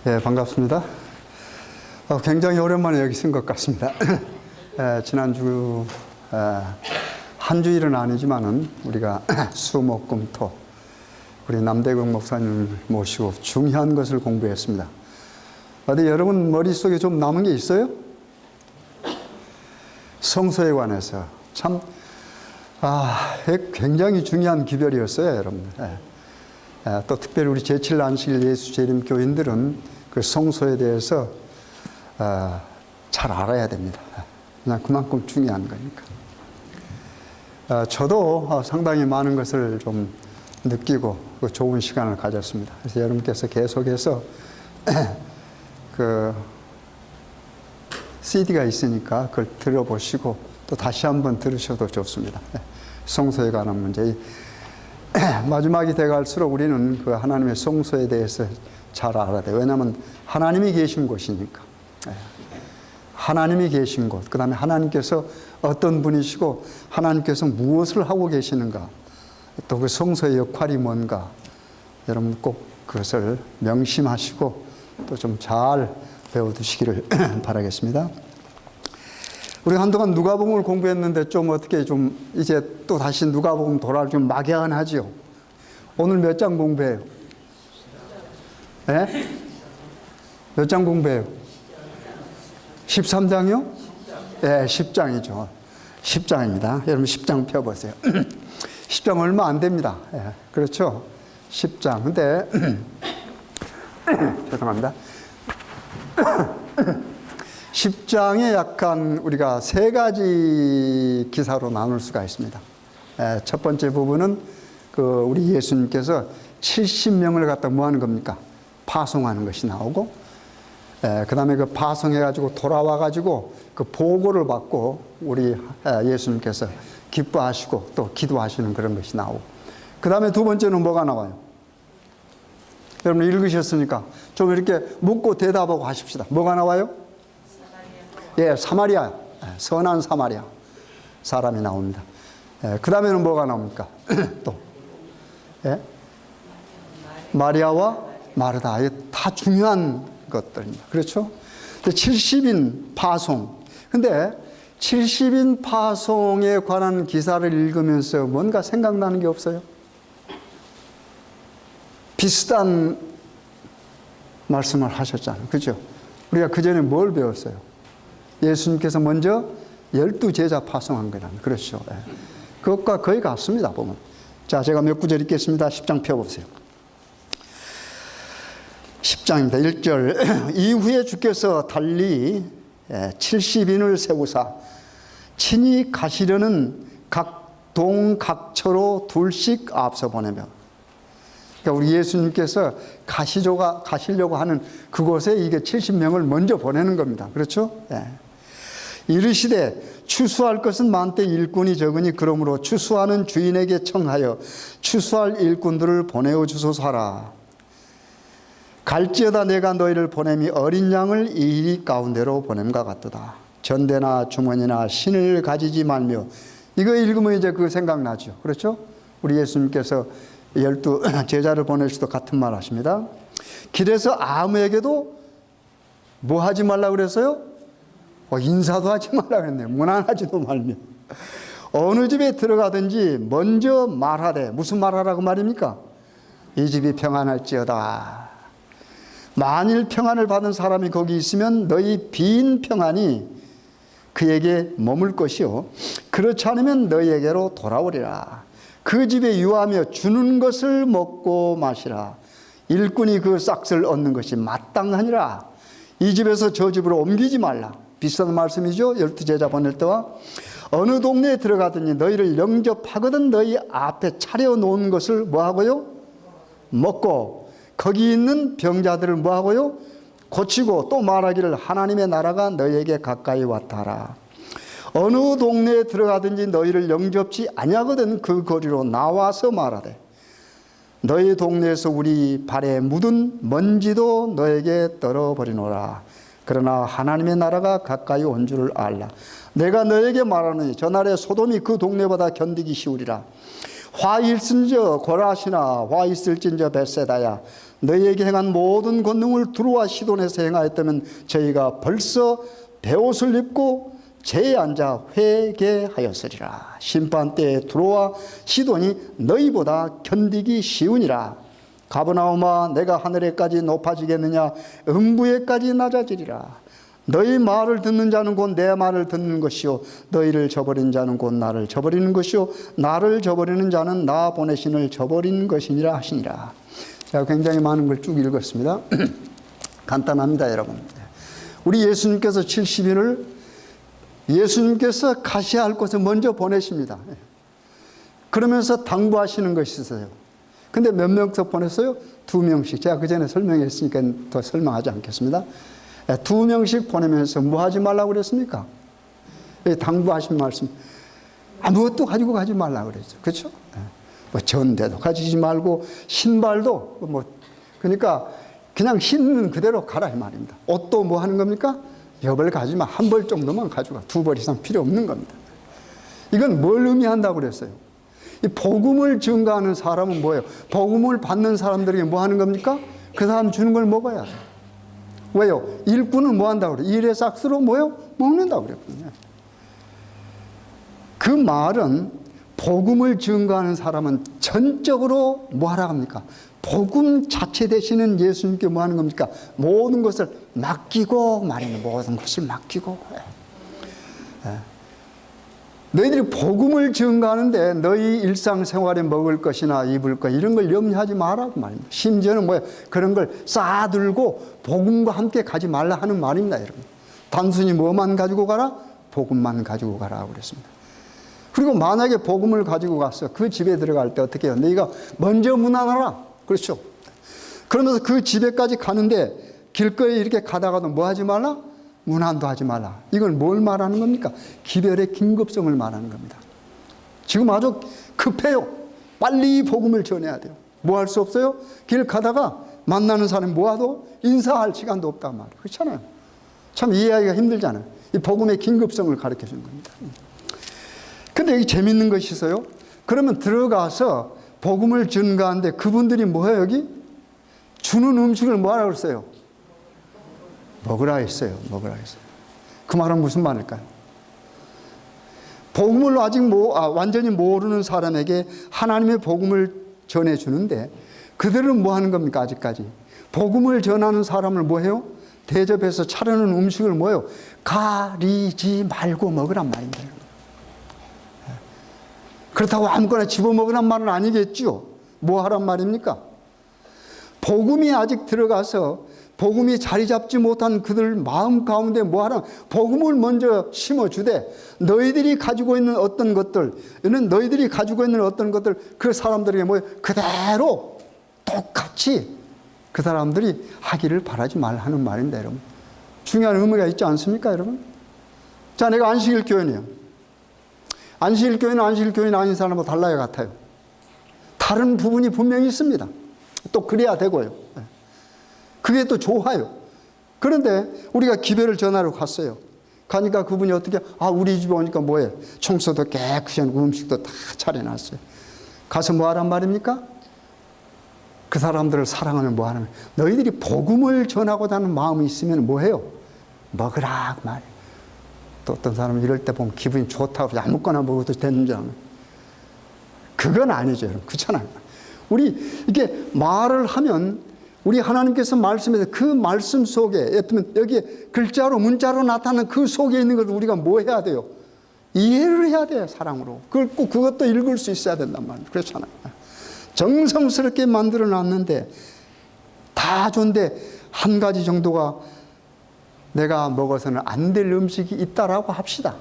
예, 반갑습니다. 굉장히 오랜만에 여기 쓴 것 같습니다. 지난주 한 주일은 아니지만은 우리가 수목금토 우리 남대국 목사님을 모시고 중요한 것을 공부했습니다. 어디 여러분 머릿속에 좀 남은 게 있어요? 성소에 관해서 참 굉장히 중요한 기별이었어요, 여러분들. 또 특별히 우리 제7 안식일 예수 재림 교인들은 그 성소에 대해서 잘 알아야 됩니다. 그냥 그만큼 중요한 거니까. 저도 상당히 많은 것을 좀 느끼고 좋은 시간을 가졌습니다. 그래서 여러분께서 계속해서 그 CD가 있으니까 그걸 들어보시고 또 다시 한번 들으셔도 좋습니다. 성소에 관한 문제. 마지막이 돼갈수록 우리는 그 하나님의 성소에 대해서 잘 알아야 돼요. 왜냐하면 하나님이 계신 곳이니까. 하나님이 계신 곳, 그 다음에 하나님께서 어떤 분이시고 하나님께서 무엇을 하고 계시는가, 또 그 성소의 역할이 뭔가, 여러분 꼭 그것을 명심하시고 또 좀 잘 배워두시기를 바라겠습니다. 우리 한동안 누가복음을 공부했는데 좀 어떻게 좀 이제 또 다시 누가복음 돌아올 좀 막연하지요. 오늘 몇 장 공부해요? 네? 몇 장 공부해요? 13장이요? 네, 10장이죠. 10장입니다. 여러분 10장 펴보세요. 10장 얼마 안 됩니다. 네, 그렇죠? 10장. 근데 죄송합니다. 10장에 약간 우리가 세 가지 기사로 나눌 수가 있습니다. 첫 번째 부분은 우리 예수님께서 70명을 갖다 뭐 하는 겁니까? 파송하는 것이 나오고, 그 다음에 그 파송해가지고 돌아와가지고 그 보고를 받고 우리 예수님께서 기뻐하시고 또 기도하시는 그런 것이 나오고, 그 다음에 두 번째는 뭐가 나와요? 여러분 읽으셨으니까 좀 이렇게 묻고 대답하고 하십시다. 뭐가 나와요? 예, 사마리아, 선한 사마리아 사람이 나옵니다. 그 다음에는 뭐가 나옵니까? 또, 예? 마리아와 마르다. 이게 다 중요한 것들입니다. 그렇죠? 70인 파송. 근데 70인 파송에 관한 기사를 읽으면서 뭔가 생각나는 게 없어요? 비슷한 말씀을 하셨잖아요. 그죠? 우리가 그 전에 뭘 배웠어요? 예수님께서 먼저 12제자 파송한 거잖아요. 그렇죠. 그것과 거의 같습니다, 보면. 자, 제가 몇 구절 읽겠습니다. 10장 펴보세요. 10장입니다. 1절. 이후에 주께서 달리 70인을 세우사 친히 가시려는 각 동 각처로 둘씩 앞서 보내며, 그러니까 우리 예수님께서 가시려고 하는 그곳에 이게 70명을 먼저 보내는 겁니다. 그렇죠? 이르시되 추수할 것은 많되 일꾼이 적으니 그러므로 추수하는 주인에게 청하여 추수할 일꾼들을 보내어 주소서 하라. 갈지어다 내가 너희를 보냄이 어린 양을 이리 가운데로 보냄과 같도다. 전대나 주머니나 신을 가지지 말며. 이거 읽으면 이제 그 생각나죠. 그렇죠? 우리 예수님께서 12제자를 보내실 때 같은 말 하십니다. 길에서 아무에게도 뭐 하지 말라 그랬어요? 인사도 하지 말라 그랬네요. 문안하지도 말며. 어느 집에 들어가든지 먼저 말하되, 무슨 말하라고 말입니까? 이 집이 평안할지어다. 만일 평안을 받은 사람이 거기 있으면 너희 빈 평안이 그에게 머물 것이요, 그렇지 않으면 너희에게로 돌아오리라. 그 집에 유하며 주는 것을 먹고 마시라. 일꾼이 그 싹을 얻는 것이 마땅하니라. 이 집에서 저 집으로 옮기지 말라. 비슷한 말씀이죠. 12제자 보낼 때와. 어느 동네에 들어가더니 너희를 영접하거든 너희 앞에 차려놓은 것을 뭐하고요? 먹고, 거기 있는 병자들을 뭐하고요? 고치고, 또 말하기를 하나님의 나라가 너희에게 가까이 왔다라. 어느 동네에 들어가든지 너희를 영접치 아니하거든 그 거리로 나와서 말하되, 너희 동네에서 우리 발에 묻은 먼지도 너에게 떨어버리노라. 그러나 하나님의 나라가 가까이 온 줄을 알라. 내가 너에게 말하노니 저날에 소돔이 그 동네보다 견디기 쉬우리라. 화 있은저 고라시나 화 있을진저 벳세다야 너희에게 행한 모든 권능을 두루와 시돈에서 행하였다면 저희가 벌써 베옷을 입고 제에 앉아 회개하였으리라. 심판 때에 두루와 시돈이 너희보다 견디기 쉬우니라. 가버나움아 내가 하늘에까지 높아지겠느냐 음부에까지 낮아지리라. 너희 말을 듣는 자는 곧 내 말을 듣는 것이요 너희를 저버린 자는 곧 나를 저버리는 것이요 나를 저버리는 자는 나 보내신을 저버리는 것이니라 하시니라. 제가 굉장히 많은 걸 쭉 읽었습니다. 간단합니다, 여러분. 우리 예수님께서 70인을 예수님께서 가셔야 할 곳에 먼저 보내십니다. 그러면서 당부하시는 것이 있어요. 근데 몇 명서 보냈어요? 2명씩. 제가 그 전에 설명했으니까 더 설명하지 않겠습니다. 2명씩 보내면서 뭐 하지 말라고 그랬습니까? 당부하신 말씀. 아무것도 가지고 가지 말라고 그랬죠. 그렇죠? 뭐 전대도 가지지 말고 신발도 그러니까 그냥 신는 그대로 가라 이 말입니다. 옷도 뭐 하는 겁니까? 여벌 가지만 한 벌 정도만 가져가. 2벌 이상 필요 없는 겁니다. 이건 뭘 의미한다고 그랬어요? 이 복음을 증거하는 사람은 뭐예요? 복음을 받는 사람들에게 뭐 하는 겁니까? 그 사람 주는 걸 먹어야 돼요. 왜요? 일꾼은 뭐 한다고 그래요? 일의 싹스로 뭐요? 먹는다고 그랬거든요. 그 말은 복음을 증거하는 사람은 전적으로 뭐 하라고 합니까? 복음 자체 되시는 예수님께 뭐 하는 겁니까? 모든 것을 맡기고 말이는 모든 것을 맡기고. 너희들이 복음을 증거하는데 너희 일상생활에 먹을 것이나 입을 것 이런 걸 염려하지 말라고 말입니다. 심지어는 뭐예요? 그런 걸 쌓아들고 복음과 함께 가지 말라 하는 말입니다, 여러분. 단순히 뭐만 가지고 가라? 복음만 가지고 가라고 그랬습니다. 그리고 만약에 복음을 가지고 가서 그 집에 들어갈 때 어떻게 해요? 너희가 먼저 문 안 열어라. 그렇죠? 그러면서 그 집에까지 가는데 길거리에 이렇게 가다가도 뭐 하지 말라? 문안도 하지 말라. 이건 뭘 말하는 겁니까? 기별의 긴급성을 말하는 겁니다. 지금 아주 급해요. 빨리 복음을 전해야 돼요. 뭐 할 수 없어요? 길 가다가 만나는 사람이 뭐하도 인사할 시간도 없단 말이에요. 그렇잖아요. 참 이해하기가 힘들잖아요. 이 복음의 긴급성을 가르쳐 주는 겁니다. 근데 여기 재밌는 것이 있어요. 그러면 들어가서 복음을 전가하는데 그분들이 뭐예요, 여기? 주는 음식을 뭐하라고 그랬어요? 먹으라 했어요. 먹으라 했어요. 그 말은 무슨 말일까요? 복음을 아직 완전히 모르는 사람에게 하나님의 복음을 전해주는데 그들은 뭐 하는 겁니까, 아직까지? 복음을 전하는 사람을 뭐 해요? 대접해서 차려놓은 음식을 뭐예요? 가리지 말고 먹으란 말입니다. 그렇다고 아무거나 집어먹으란 말은 아니겠죠. 뭐 하란 말입니까? 복음이 아직 들어가서 복음이 자리 잡지 못한 그들 마음 가운데 뭐 하라? 복음을 먼저 심어주되 너희들이 가지고 있는 어떤 것들, 너희들이 가지고 있는 어떤 것들 그 사람들에게 뭐 그대로 똑같이 그 사람들이 하기를 바라지 말라 하는 말인데 여러분. 중요한 의미가 있지 않습니까, 여러분? 자, 내가 안식일 교인이에요. 안식일 교인은 안식일 교인 아닌 사람하고 달라요, 같아요. 다른 부분이 분명히 있습니다. 또 그래야 되고요. 그게 또 좋아요. 그런데 우리가 기별을 전하러 갔어요. 가니까 그분이 어떻게, 우리 집에 오니까 뭐예요? 청소도 깨끗이 하고 음식도 다 차려놨어요. 가서 뭐 하란 말입니까? 그 사람들을 사랑하면 뭐 하는, 너희들이 복음을 전하고자 하는 마음이 있으면 뭐 해요? 먹으라 그 말이에요. 또 어떤 사람은 이럴 때 보면 기분이 좋다고 그러지, 아무거나 먹어도 되는 줄 아는. 그건 아니죠, 여러분. 그렇잖아요. 우리 이게 말을 하면 우리 하나님께서 말씀에서 그 말씀 속에, 여기에 글자로 문자로 나타나는 그 속에 있는 것을 우리가 뭐 해야 돼요? 이해를 해야 돼요, 사랑으로. 그것도 읽을 수 있어야 된단 말이에요. 그렇잖아요. 정성스럽게 만들어 놨는데 다 좋은데 한 가지 정도가 내가 먹어서는 안 될 음식이 있다라고 합시다.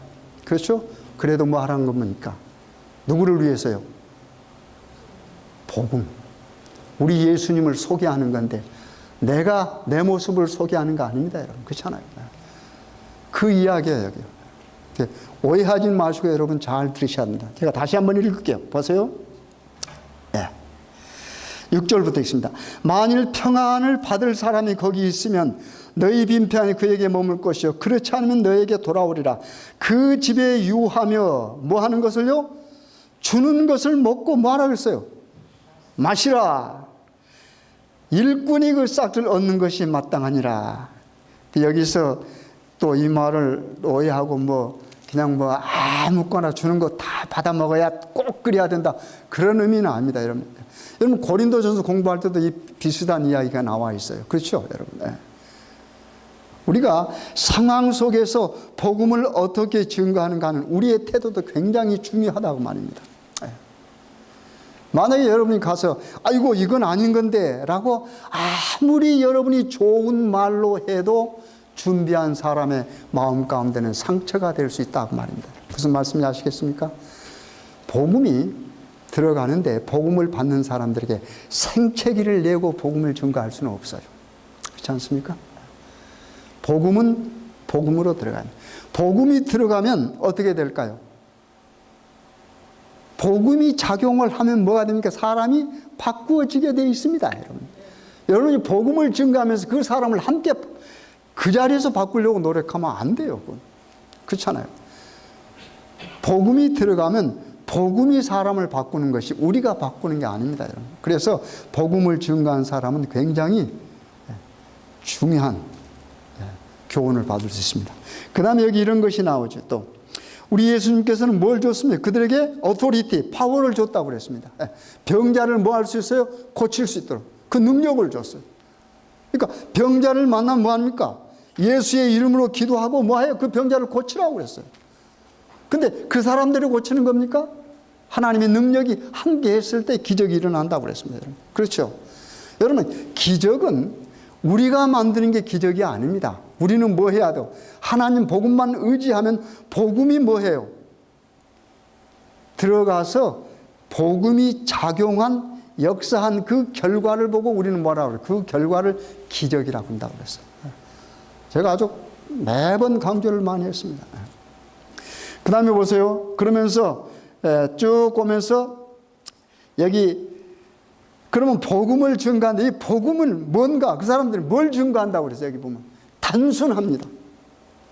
그렇죠? 그래도 뭐 하라는 겁니까? 누구를 위해서요? 복음. 우리 예수님을 소개하는 건데 내가 내 모습을 소개하는 거 아닙니다, 여러분. 그렇잖아요. 그 이야기예요, 여기. 오해하지 마시고 여러분 잘 들으셔야 합니다. 제가 다시 한번 읽을게요. 보세요. 6절부터 있습니다. 만일 평안을 받을 사람이 거기 있으면 너희 빈편이 그에게 머물 것이요 그렇지 않으면 너에게 돌아오리라. 그 집에 유하며 뭐 하는 것을요? 주는 것을 먹고 뭐하라 그랬어요? 마시라. 일꾼이 그 싹을 얻는 것이 마땅하니라. 여기서 또 이 말을 오해하고 그냥 아무거나 주는 거 다 받아 먹어야 꼭 그래야 된다, 그런 의미는 아닙니다, 여러분. 여러분 고린도전서 공부할 때도 이 비슷한 이야기가 나와 있어요. 그렇죠, 여러분? 우리가 상황 속에서 복음을 어떻게 증거하는가 하는 우리의 태도도 굉장히 중요하다고 말입니다. 만약에 여러분이 가서 아이고 이건 아닌 건데 라고 아무리 여러분이 좋은 말로 해도 준비한 사람의 마음 가운데는 상처가 될 수 있다고 말입니다. 무슨 말씀인지 아시겠습니까? 복음이 들어가는데 복음을 받는 사람들에게 생채기를 내고 복음을 증거할 수는 없어요. 그렇지 않습니까? 복음은 복음으로 들어가요. 복음이 들어가면 어떻게 될까요? 복음이 작용을 하면 뭐가 됩니까? 사람이 바꾸어지게 되어 있습니다, 여러분. 여러분이 복음을 증거하면서 그 사람을 함께 그 자리에서 바꾸려고 노력하면 안 돼요. 그건. 그렇잖아요. 복음이 들어가면 복음이 사람을 바꾸는 것이 우리가 바꾸는 게 아닙니다, 여러분. 그래서 복음을 증거한 사람은 굉장히 중요한 교훈을 받을 수 있습니다. 그 다음에 여기 이런 것이 나오죠. 또 우리 예수님께서는 뭘 줬습니까? 그들에게 오토리티, 파워를 줬다고 그랬습니다. 병자를 뭐 할 수 있어요? 고칠 수 있도록 그 능력을 줬어요. 그러니까 병자를 만나면 뭐 합니까? 예수의 이름으로 기도하고 뭐 해요? 그 병자를 고치라고 그랬어요. 근데 그 사람들이 고치는 겁니까? 하나님의 능력이 함께했을 때 기적이 일어난다고 그랬습니다, 여러분. 그렇죠? 여러분, 기적은 우리가 만드는 게 기적이 아닙니다. 우리는 뭐 해야 돼요? 하나님 복음만 의지하면 복음이 뭐 해요? 들어가서 복음이 작용한, 역사한 그 결과를 보고 우리는 뭐라고 그래요? 그 결과를 기적이라고 한다고 그랬어요. 제가 아주 매번 강조를 많이 했습니다. 그 다음에 보세요. 그러면서 쭉 오면서 여기 그러면 복음을 증거한다. 이 복음은 뭔가? 그 사람들이 뭘 증거한다고 그랬어요? 여기 보면 단순합니다.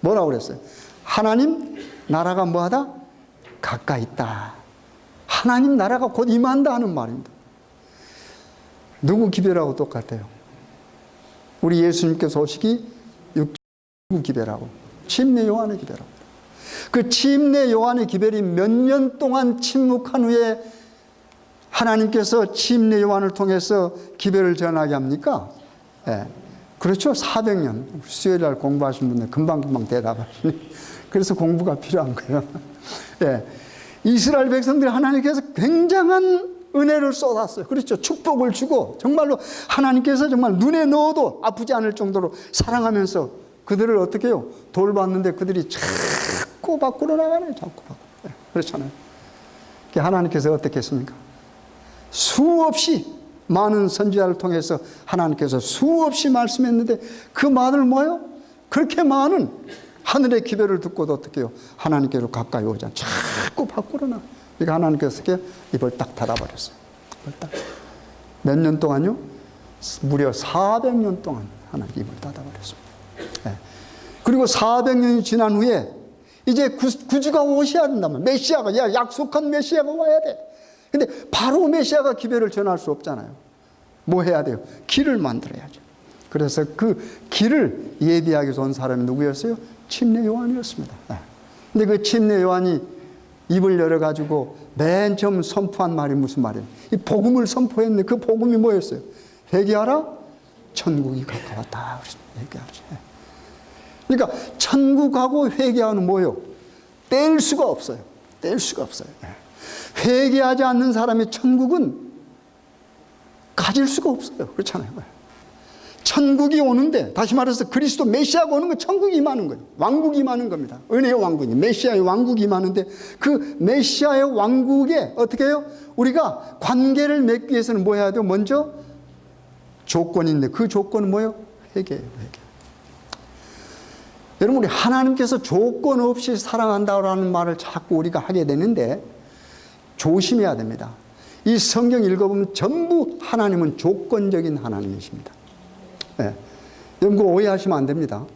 뭐라고 그랬어요? 하나님 나라가 뭐하다? 가까이 있다. 하나님 나라가 곧 임한다 하는 말입니다. 누구 기별하고 똑같아요? 우리 예수님께서 오시기 6주 기별하고 침례 요한의 기별하고, 그 침례 요한의 기별이 몇 년 동안 침묵한 후에 하나님께서 침례 요한을 통해서 기별을 전하게 합니까? 그렇죠. 400년. 수요일 날 공부하신 분들 금방금방 대답하시네. 그래서 공부가 필요한 거예요. 이스라엘 백성들이 하나님께서 굉장한 은혜를 쏟았어요. 그렇죠. 축복을 주고 정말로 하나님께서 정말 눈에 넣어도 아프지 않을 정도로 사랑하면서 그들을 어떻게 해요? 돌봤는데 그들이 자꾸 밖으로 나가네요. 자꾸 밖으로. 그렇잖아요. 하나님께서 어떻게 했습니까? 수없이 많은 선지자를 통해서 하나님께서 수없이 말씀했는데 그 말을 뭐예요? 그렇게 많은 하늘의 기별을 듣고도 어떻게 해요? 하나님께로 가까이 오지 않아. 자꾸 밖으로 나가. 그러니까 하나님께서 입을 딱 닫아버렸어요. 몇 년 동안요? 무려 400년 동안 하나님 입을 닫아버렸습니다. 그리고 400년이 지난 후에 이제 구주가 오셔야 된다면, 메시아가, 약속한 메시아가 와야 돼. 근데 바로 메시아가 기별을 전할 수 없잖아요. 뭐 해야 돼요? 길을 만들어야죠. 그래서 그 길을 예비하기 위해서 온 사람이 누구였어요? 침례 요한이었습니다. 근데 그 침례 요한이 입을 열어가지고 맨 처음 선포한 말이 무슨 말이에요? 이 복음을 선포했는데 그 복음이 뭐였어요? 회개하라, 천국이 가까웠다. 회개하라. 그러니까 천국하고 회개하는 뭐예요? 뗄 수가 없어요. 뗄 수가 없어요. 회개하지 않는 사람의 천국은 가질 수가 없어요. 그렇잖아요. 천국이 오는데, 다시 말해서 그리스도 메시아가 오는 건 천국이 임하는 거예요. 왕국이 임하는 겁니다. 은혜의 왕국이, 메시아의 왕국이 임하는데 그 메시아의 왕국에 어떻게 해요? 우리가 관계를 맺기 위해서는 뭐 해야 돼요? 먼저 조건이 있는데 그 조건은 뭐예요? 회개예요. 회개. 여러분, 우리 하나님께서 조건 없이 사랑한다라는 말을 자꾸 우리가 하게 되는데 조심해야 됩니다. 이 성경 읽어보면 전부 하나님은 조건적인 하나님이십니다. 여러분, 그거 오해하시면 안 됩니다.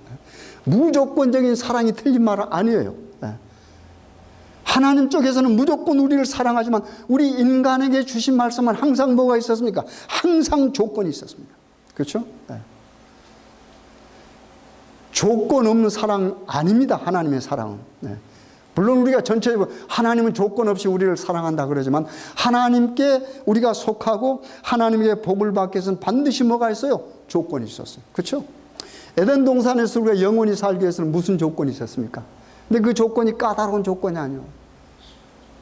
무조건적인 사랑이 틀린 말은 아니에요. 하나님 쪽에서는 무조건 우리를 사랑하지만 우리 인간에게 주신 말씀은 항상 뭐가 있었습니까? 항상 조건이 있었습니다. 그렇죠? 네. 조건 없는 사랑 아닙니다. 하나님의 사랑은. 네. 물론 우리가 전체적으로 하나님은 조건 없이 우리를 사랑한다 그러지만 하나님께 우리가 속하고 하나님의 복을 받기 위해서는 반드시 뭐가 있어요? 조건이 있었어요. 그렇죠? 에덴 동산에서 우리가 영원히 살기 위해서는 무슨 조건이 있었습니까? 근데 그 조건이 까다로운 조건이 아니에요.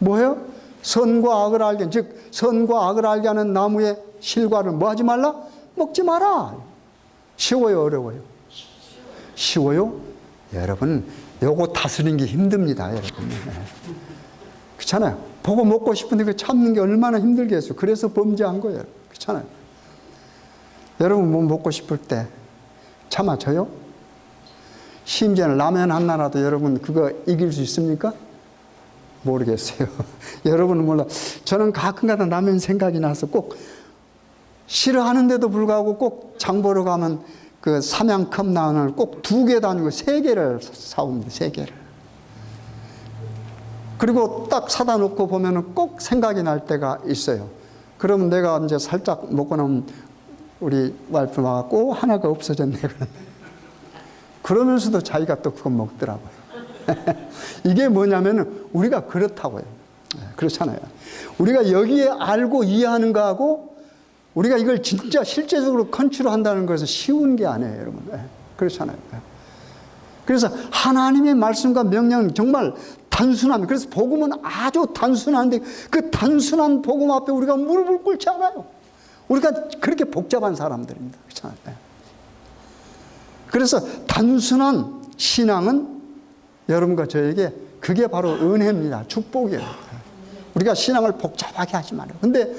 뭐예요? 선과 악을 알게, 즉 선과 악을 알게 하는 나무의 실과를 뭐 하지 말라? 먹지 마라. 쉬워요, 어려워요? 쉬워요? 여러분, 요거 다스리는 게 힘듭니다, 여러분. 그렇잖아요. 보고 먹고 싶은데 그 참는 게 얼마나 힘들겠어요. 그래서 범죄한 거예요. 그렇잖아요. 여러분 뭐 먹고 싶을 때 참아줘요? 심지어는 라면 하나라도 여러분 그거 이길 수 있습니까? 모르겠어요. 여러분은 몰라. 저는 가끔가다 라면 생각이 나서 꼭 싫어하는데도 불구하고 꼭 장 보러 가면 그 삼양컵 라면을 꼭 2개도 아니고 3개를 사옵니다. 3개를. 그리고 딱 사다 놓고 보면은 꼭 생각이 날 때가 있어요. 그러면 내가 이제 살짝 먹고 나면 우리 와이프 와갖고 하나가 없어졌네. 그러면서도 자기가 또 그거 먹더라고요. 이게 뭐냐면은 우리가 그렇다고요. 그렇잖아요. 우리가 여기에 알고 이해하는 거하고 우리가 이걸 진짜 실제적으로 컨트롤한다는 것은 쉬운 게 아니에요, 여러분. 그렇잖아요. 그래서 하나님의 말씀과 명령은 정말 단순합니다. 그래서 복음은 아주 단순한데 그 단순한 복음 앞에 우리가 무릎을 꿇지 않아요. 우리가 그렇게 복잡한 사람들입니다. 그렇잖아요. 그래서 단순한 신앙은 여러분과 저에게 그게 바로 은혜입니다. 축복이에요. 우리가 신앙을 복잡하게 하지 말아요. 근데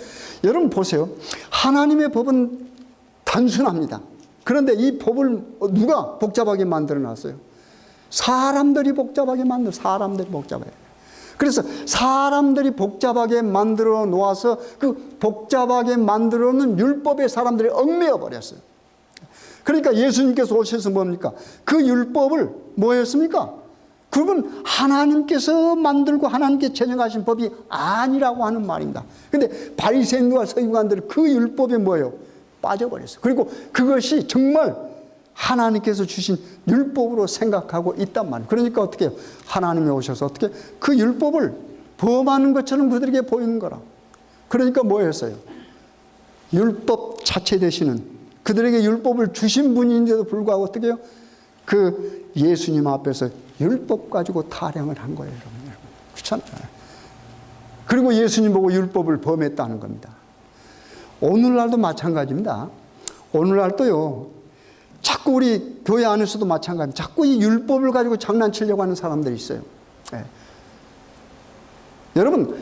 여러분 보세요. 하나님의 법은 단순합니다. 그런데 이 법을 누가 복잡하게 만들어 놨어요? 사람들이 복잡하게 사람들이 복잡해요. 그래서 사람들이 복잡하게 만들어 놓아서 그 복잡하게 만들어 놓은 율법에 사람들이 얽매여 버렸어요. 그러니까 예수님께서 오셔서 뭡니까? 그 율법을 뭐 했습니까? 그건 하나님께서 만들고 하나님께 제정하신 법이 아니라고 하는 말입니다. 근데 바리새인과 서기관들은 그 율법에 뭐예요? 빠져버렸어요. 그리고 그것이 정말 하나님께서 주신 율법으로 생각하고 있단 말이에요. 그러니까 어떻게 해요? 하나님이 오셔서 어떻게 그 율법을 범하는 것처럼 그들에게 보이는 거라. 그러니까 뭐 했어요? 율법 자체 되시는 그들에게 율법을 주신 분인데도 불구하고 어떻게 해요? 그 예수님 앞에서 율법 가지고 타령을 한 거예요, 여러분. 그렇잖아요. 그리고 예수님 보고 율법을 범했다는 겁니다. 오늘날도 마찬가지입니다. 오늘날도요, 자꾸 우리 교회 안에서도 마찬가지입니다. 자꾸 이 율법을 가지고 장난치려고 하는 사람들이 있어요. 네. 여러분,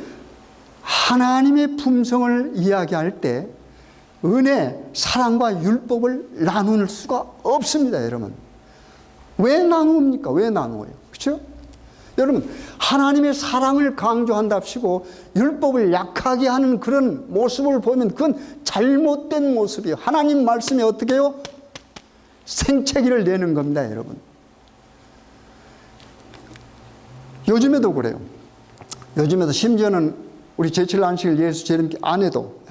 하나님의 품성을 이야기할 때 은혜, 사랑과 율법을 나눌 수가 없습니다, 여러분. 왜 나누옵니까? 왜 나누어요? 그렇죠? 여러분, 하나님의 사랑을 강조한답시고 율법을 약하게 하는 그런 모습을 보면 그건 잘못된 모습이에요. 하나님 말씀이 어떻게 해요? 생채기를 내는 겁니다, 여러분. 요즘에도 그래요. 요즘에도 심지어는 우리 제칠 안식일 예수 재림기 안 해도.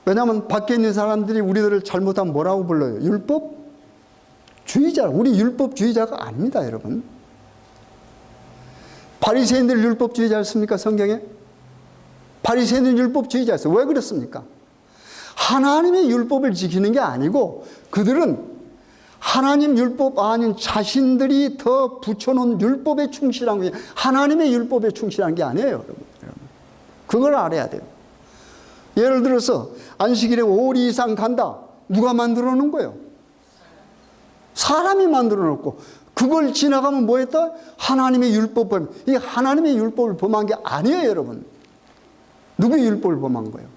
왜냐하면 밖에 있는 사람들이 우리들을 잘못하면 뭐라고 불러요? 율법주의자. 우리 율법주의자가 아닙니다, 여러분. 바리새인들 율법주의자였습니까, 성경에? 바리새인들 율법주의자였어요. 왜 그렇습니까? 하나님의 율법을 지키는 게 아니고 그들은 하나님 율법 아닌 자신들이 더 붙여놓은 율법에 충실한 거예요. 하나님의 율법에 충실한 게 아니에요, 여러분. 그걸 알아야 돼요. 예를 들어서 안식일에 5일 이상 간다. 누가 만들어 놓은 거예요? 사람이 만들어 놓고 그걸 지나가면 뭐 했다? 하나님의 율법 범. 이 하나님의 율법을 범한 게 아니에요, 여러분. 누구의 율법을 범한 거예요?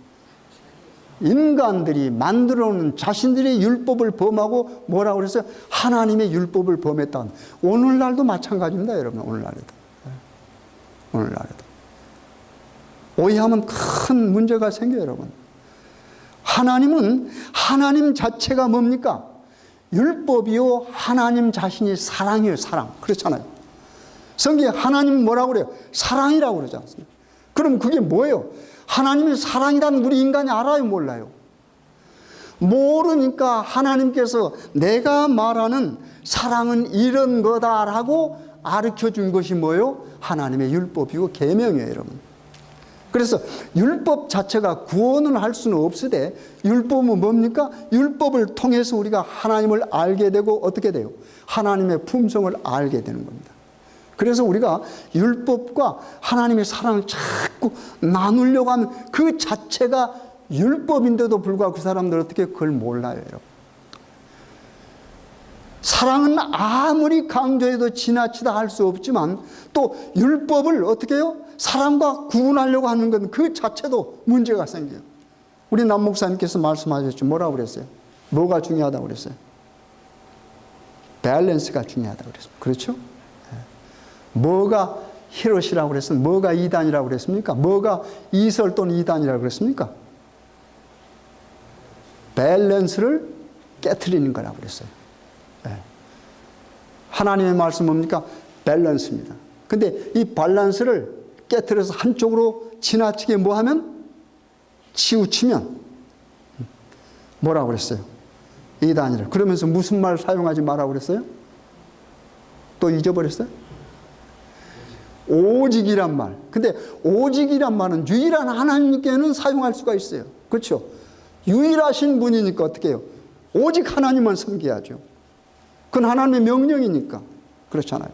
인간들이 만들어 놓은 자신들의 율법을 범하고 뭐라고 그랬어요? 하나님의 율법을 범했다. 오늘날도 마찬가지입니다, 여러분. 오늘날에도. 오해하면 큰 문제가 생겨요, 여러분. 하나님은 하나님 자체가 뭡니까? 율법이요, 하나님 자신이 사랑이에요, 사랑. 그렇잖아요. 성경에 하나님 뭐라고 그래요? 사랑이라고 그러지 않습니까? 그럼 그게 뭐예요? 하나님이 사랑이라는 우리 인간이 알아요, 몰라요? 모르니까 하나님께서 내가 말하는 사랑은 이런 거다라고 가르쳐 준 것이 뭐예요? 하나님의 율법이고 계명이에요, 여러분. 그래서 율법 자체가 구원을 할 수는 없으되, 율법은 뭡니까? 율법을 통해서 우리가 하나님을 알게 되고 어떻게 돼요? 하나님의 품성을 알게 되는 겁니다. 그래서 우리가 율법과 하나님의 사랑을 자꾸 나누려고 하는 그 자체가 율법인데도 불구하고 그 사람들 어떻게 그걸 몰라요, 여러분. 사랑은 아무리 강조해도 지나치다 할 수 없지만, 또 율법을 어떻게 해요? 사랑과 구분하려고 하는 건 그 자체도 문제가 생겨요. 우리 남 목사님께서 말씀하셨죠. 뭐라고 그랬어요? 뭐가 중요하다고 그랬어요? 밸런스가 중요하다고 그랬습니다. 그렇죠? 뭐가 히롯이라고 그랬습니까? 뭐가 이단이라고 그랬습니까? 뭐가 이설 또는 이단이라고 그랬습니까? 밸런스를 깨트리는 거라고 그랬어요. 하나님의 말씀 뭡니까? 밸런스입니다. 근데 이 밸런스를 깨트려서 한쪽으로 지나치게 뭐하면? 치우치면 뭐라고 그랬어요? 이단이라. 그러면서 무슨 말 사용하지 말라고 그랬어요? 또 잊어버렸어요? 오직이란 말. 근데 오직이란 말은 유일한 하나님께는 사용할 수가 있어요. 그렇죠? 유일하신 분이니까 어떻게 해요? 오직 하나님만 섬겨야죠. 그건 하나님의 명령이니까. 그렇잖아요.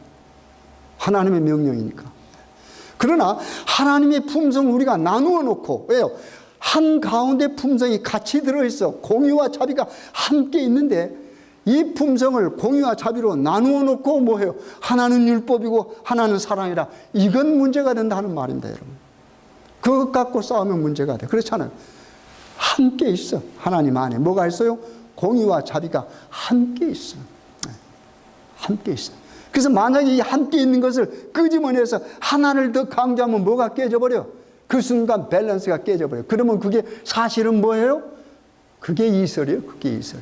하나님의 명령이니까. 그러나 하나님의 품성을 우리가 나누어 놓고, 왜요? 한 가운데 품성이 같이 들어있어. 공유와 자비가 함께 있는데, 이 품성을 공유와 자비로 나누어 놓고 뭐해요? 하나는 율법이고 하나는 사랑이라. 이건 문제가 된다는 말입니다, 여러분. 그것 갖고 싸우면 문제가 돼. 그렇잖아요. 함께 있어. 하나님 안에 뭐가 있어요? 공유와 자비가 함께 있어. 함께 있어. 그래서 만약에 이 함께 있는 것을 끄집어내서 하나를 더 강조하면 뭐가 깨져버려? 그 순간 밸런스가 깨져버려. 그러면 그게 사실은 뭐예요? 그게 이설이에요. 그게 이설.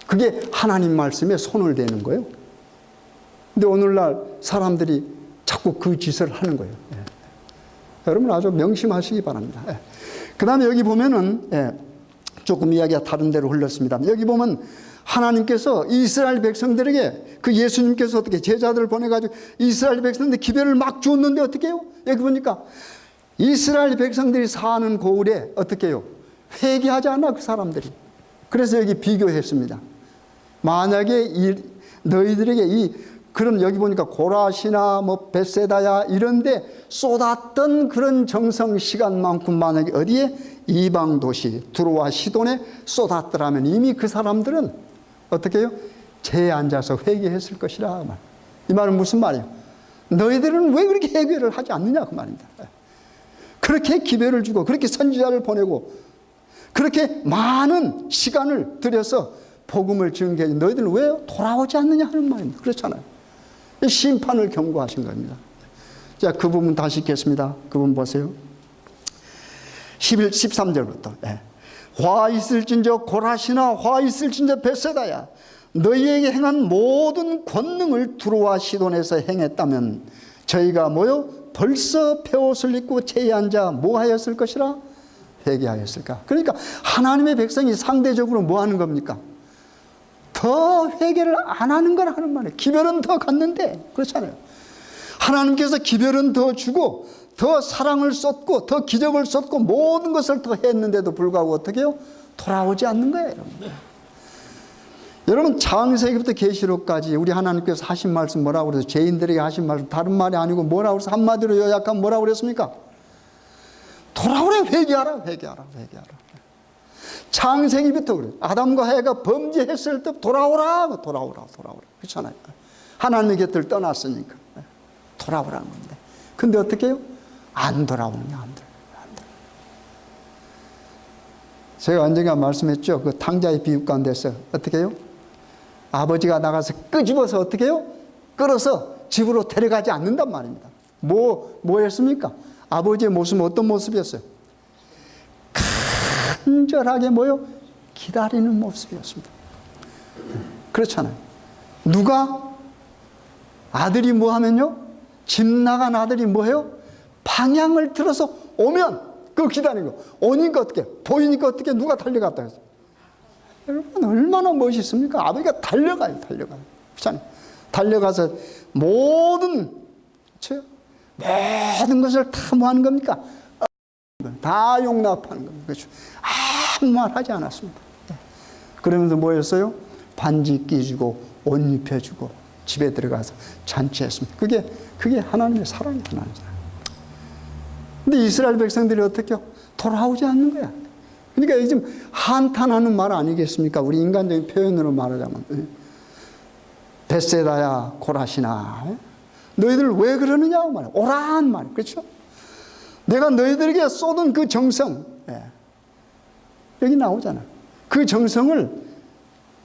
그게 하나님 말씀에 손을 대는 거예요. 근데 오늘날 사람들이 자꾸 그 짓을 하는 거예요. 여러분 아주 명심하시기 바랍니다. 그 다음에 여기 보면은, 조금 이야기가 다른 데로 흘렀습니다. 여기 보면 하나님께서 이스라엘 백성들에게, 그 예수님께서 어떻게 제자들을 보내가지고 이스라엘 백성들 기별을 막 주었는데 어떻게 해요? 여기 보니까 이스라엘 백성들이 사는 고을에 어떻게 해요? 회개하지 않아, 그 사람들이. 그래서 여기 비교했습니다. 만약에 너희들에게 그런 여기 보니까 고라시나 뭐 벳세다야 이런데 쏟았던 그런 정성 시간만큼 만약에 어디에? 이방 도시 두로와 시돈에 쏟았더라면 이미 그 사람들은 어떻게 해요? 제에 앉아서 회개했을 것이라. 이 말은 무슨 말이에요? 너희들은 왜 그렇게 회개를 하지 않느냐 그 말입니다. 그렇게 기회를 주고 그렇게 선지자를 보내고 그렇게 많은 시간을 들여서 복음을 증거해 너희들은 왜 돌아오지 않느냐 하는 말입니다. 그렇잖아요. 심판을 경고하신 겁니다. 자, 그 부분 다시 읽겠습니다. 그 부분 보세요. 13절부터. 화 있을진저 고라시나 화 있을진저 벳세다야 너희에게 행한 모든 권능을 두로와 시돈에서 행했다면 저희가 뭐요? 벌써 폐옷을 입고 제에 앉아 뭐 하였을 것이라? 회개하였을까? 그러니까 하나님의 백성이 상대적으로 뭐 하는 겁니까? 더 회개를 안 하는 거라 하는 말이에요. 기별은 더 갔는데 그렇잖아요. 하나님께서 기별은 더 주고 더 사랑을 쏟고 더 기적을 쏟고 모든 것을 더 했는데도 불구하고 어떻게 해요? 돌아오지 않는 거예요, 여러분. 여러분 창세기부터 계시록까지 우리 하나님께서 하신 말씀 뭐라고 그래서 죄인들에게 하신 말씀 다른 말이 아니고 뭐라고 그래서 한마디로 요약하면 뭐라고 그랬습니까? 돌아오래. 회개하라. 회개하라. 회개하라. 창세기부터 그래요. 아담과 하와가 범죄했을 때 돌아오라. 돌아오라. 돌아오라. 그렇잖아요. 하나님의 곁을 떠났으니까 돌아오라는 건데. 근데 어떻게 해요? 안 돌아오느냐. 안 돌아오느냐. 제가 언젠가 말씀했죠. 그 탕자의 비유 가운데서 어떻게 해요? 아버지가 나가서 끄집어서 어떻게 해요? 끌어서 집으로 데려가지 않는단 말입니다. 뭐 했습니까? 아버지의 모습은 어떤 모습이었어요? 간절하게 뭐요? 기다리는 모습이었습니다. 그렇잖아요. 누가? 아들이 뭐 하면요? 집 나간 아들이 뭐해요? 방향을 틀어서 오면 그거 기다리고, 오니까 어떻게, 보이니까 어떻게, 누가 달려갔다 해서. 여러분 얼마나 멋있습니까? 아버지가 달려가요. 그렇잖아요. 달려가서 모든 것을 다 뭐 하는 겁니까? 다 용납하는 겁니다. 그렇죠? 아무 말 하지 않았습니다. 그러면서 뭐였어요? 반지 끼주고 옷 입혀주고 집에 들어가서 잔치했습니다. 그게 하나님의 사랑이 하나님의 사랑. 근데 이스라엘 백성들이 어떻게 돌아오지 않는 거야. 그러니까 요즘 한탄하는 말 아니겠습니까? 우리 인간적인 표현으로 말하자면 벳세다야 고라시나, 너희들 왜 그러느냐 말이야. 오란 말, 그렇죠? 내가 너희들에게 쏟은 그 정성, 여기 나오잖아. 그 정성을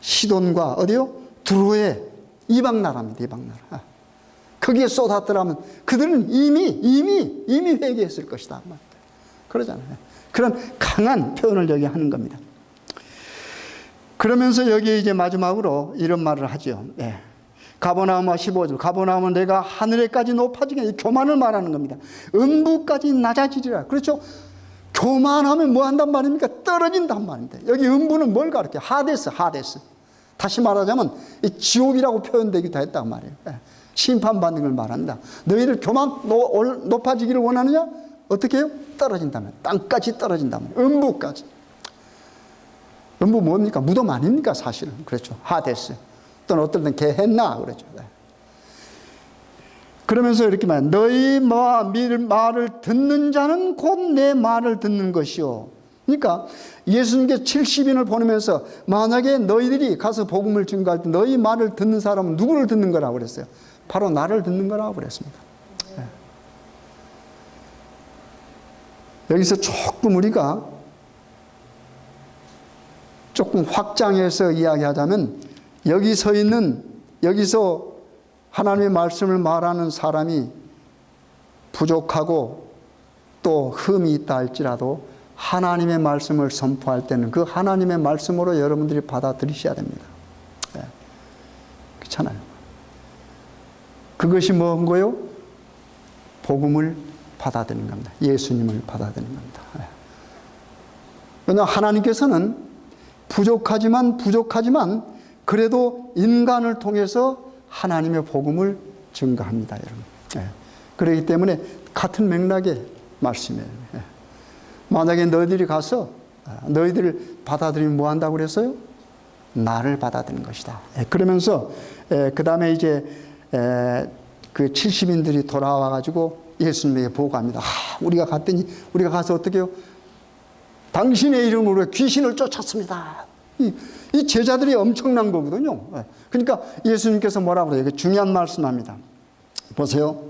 시돈과 어디요? 두로의 이방 나라입니다. 이방 나라. 거기에 쏟았더라면 그들은 이미 회개했을 것이다. 그러잖아요. 그런 강한 표현을 여기 하는 겁니다. 그러면서 여기 이제 마지막으로 이런 말을 하죠. 가버나움 15절. 가버나움은 내가 하늘에까지 높아지게, 교만을 말하는 겁니다. 음부까지 낮아지리라. 그렇죠? 교만하면 뭐 한단 말입니까? 떨어진단 말입니다. 여기 음부는 뭘 가르쳐요? 하데스. 다시 말하자면 이 지옥이라고 표현되기도 했단 말이에요. 심판받는 걸 말한다. 너희들 교만 높아지기를 원하느냐? 어떻게 해요? 떨어진다면, 땅까지 떨어진다면, 음부까지. 음부 뭡니까? 무덤 아닙니까? 사실은. 그렇죠. 하데스. 또는 어떨 땐 게헨나 그러죠. 그러면서 이렇게 말해요. 너희 말을 듣는 자는 곧 내 말을 듣는 것이요. 그러니까 예수님께 70인을 보내면서 만약에 너희들이 가서 복음을 증거할 때 너희 말을 듣는 사람은 누구를 듣는 거라고 그랬어요? 바로 나를 듣는 거라고 그랬습니다. 여기서 조금 우리가 조금 확장해서 이야기하자면, 여기서 하나님의 말씀을 말하는 사람이 부족하고 또 흠이 있다 할지라도 하나님의 말씀을 선포할 때는 그 하나님의 말씀으로 여러분들이 받아들이셔야 됩니다. 그렇잖아요. 그것이 뭔 거요? 복음을 받아들이는 겁니다. 예수님을 받아들이는 겁니다. 왜냐하면 하나님께서는 부족하지만 그래도 인간을 통해서 하나님의 복음을 증거합니다, 여러분. 그렇기 때문에 같은 맥락의 말씀이에요. 만약에 너희들이 가서 너희들을 받아들이면 뭐 한다고 그랬어요? 나를 받아들이는 것이다. 그러면서 그 다음에 이제 그 70인들이 돌아와 가지고 예수님에게 보고합니다. 우리가 가서 어떻게 해요? 당신의 이름으로 귀신을 쫓았습니다. 이 제자들이 엄청난 거거든요. 그러니까 예수님께서 뭐라고 그래요? 중요한 말씀합니다. 보세요.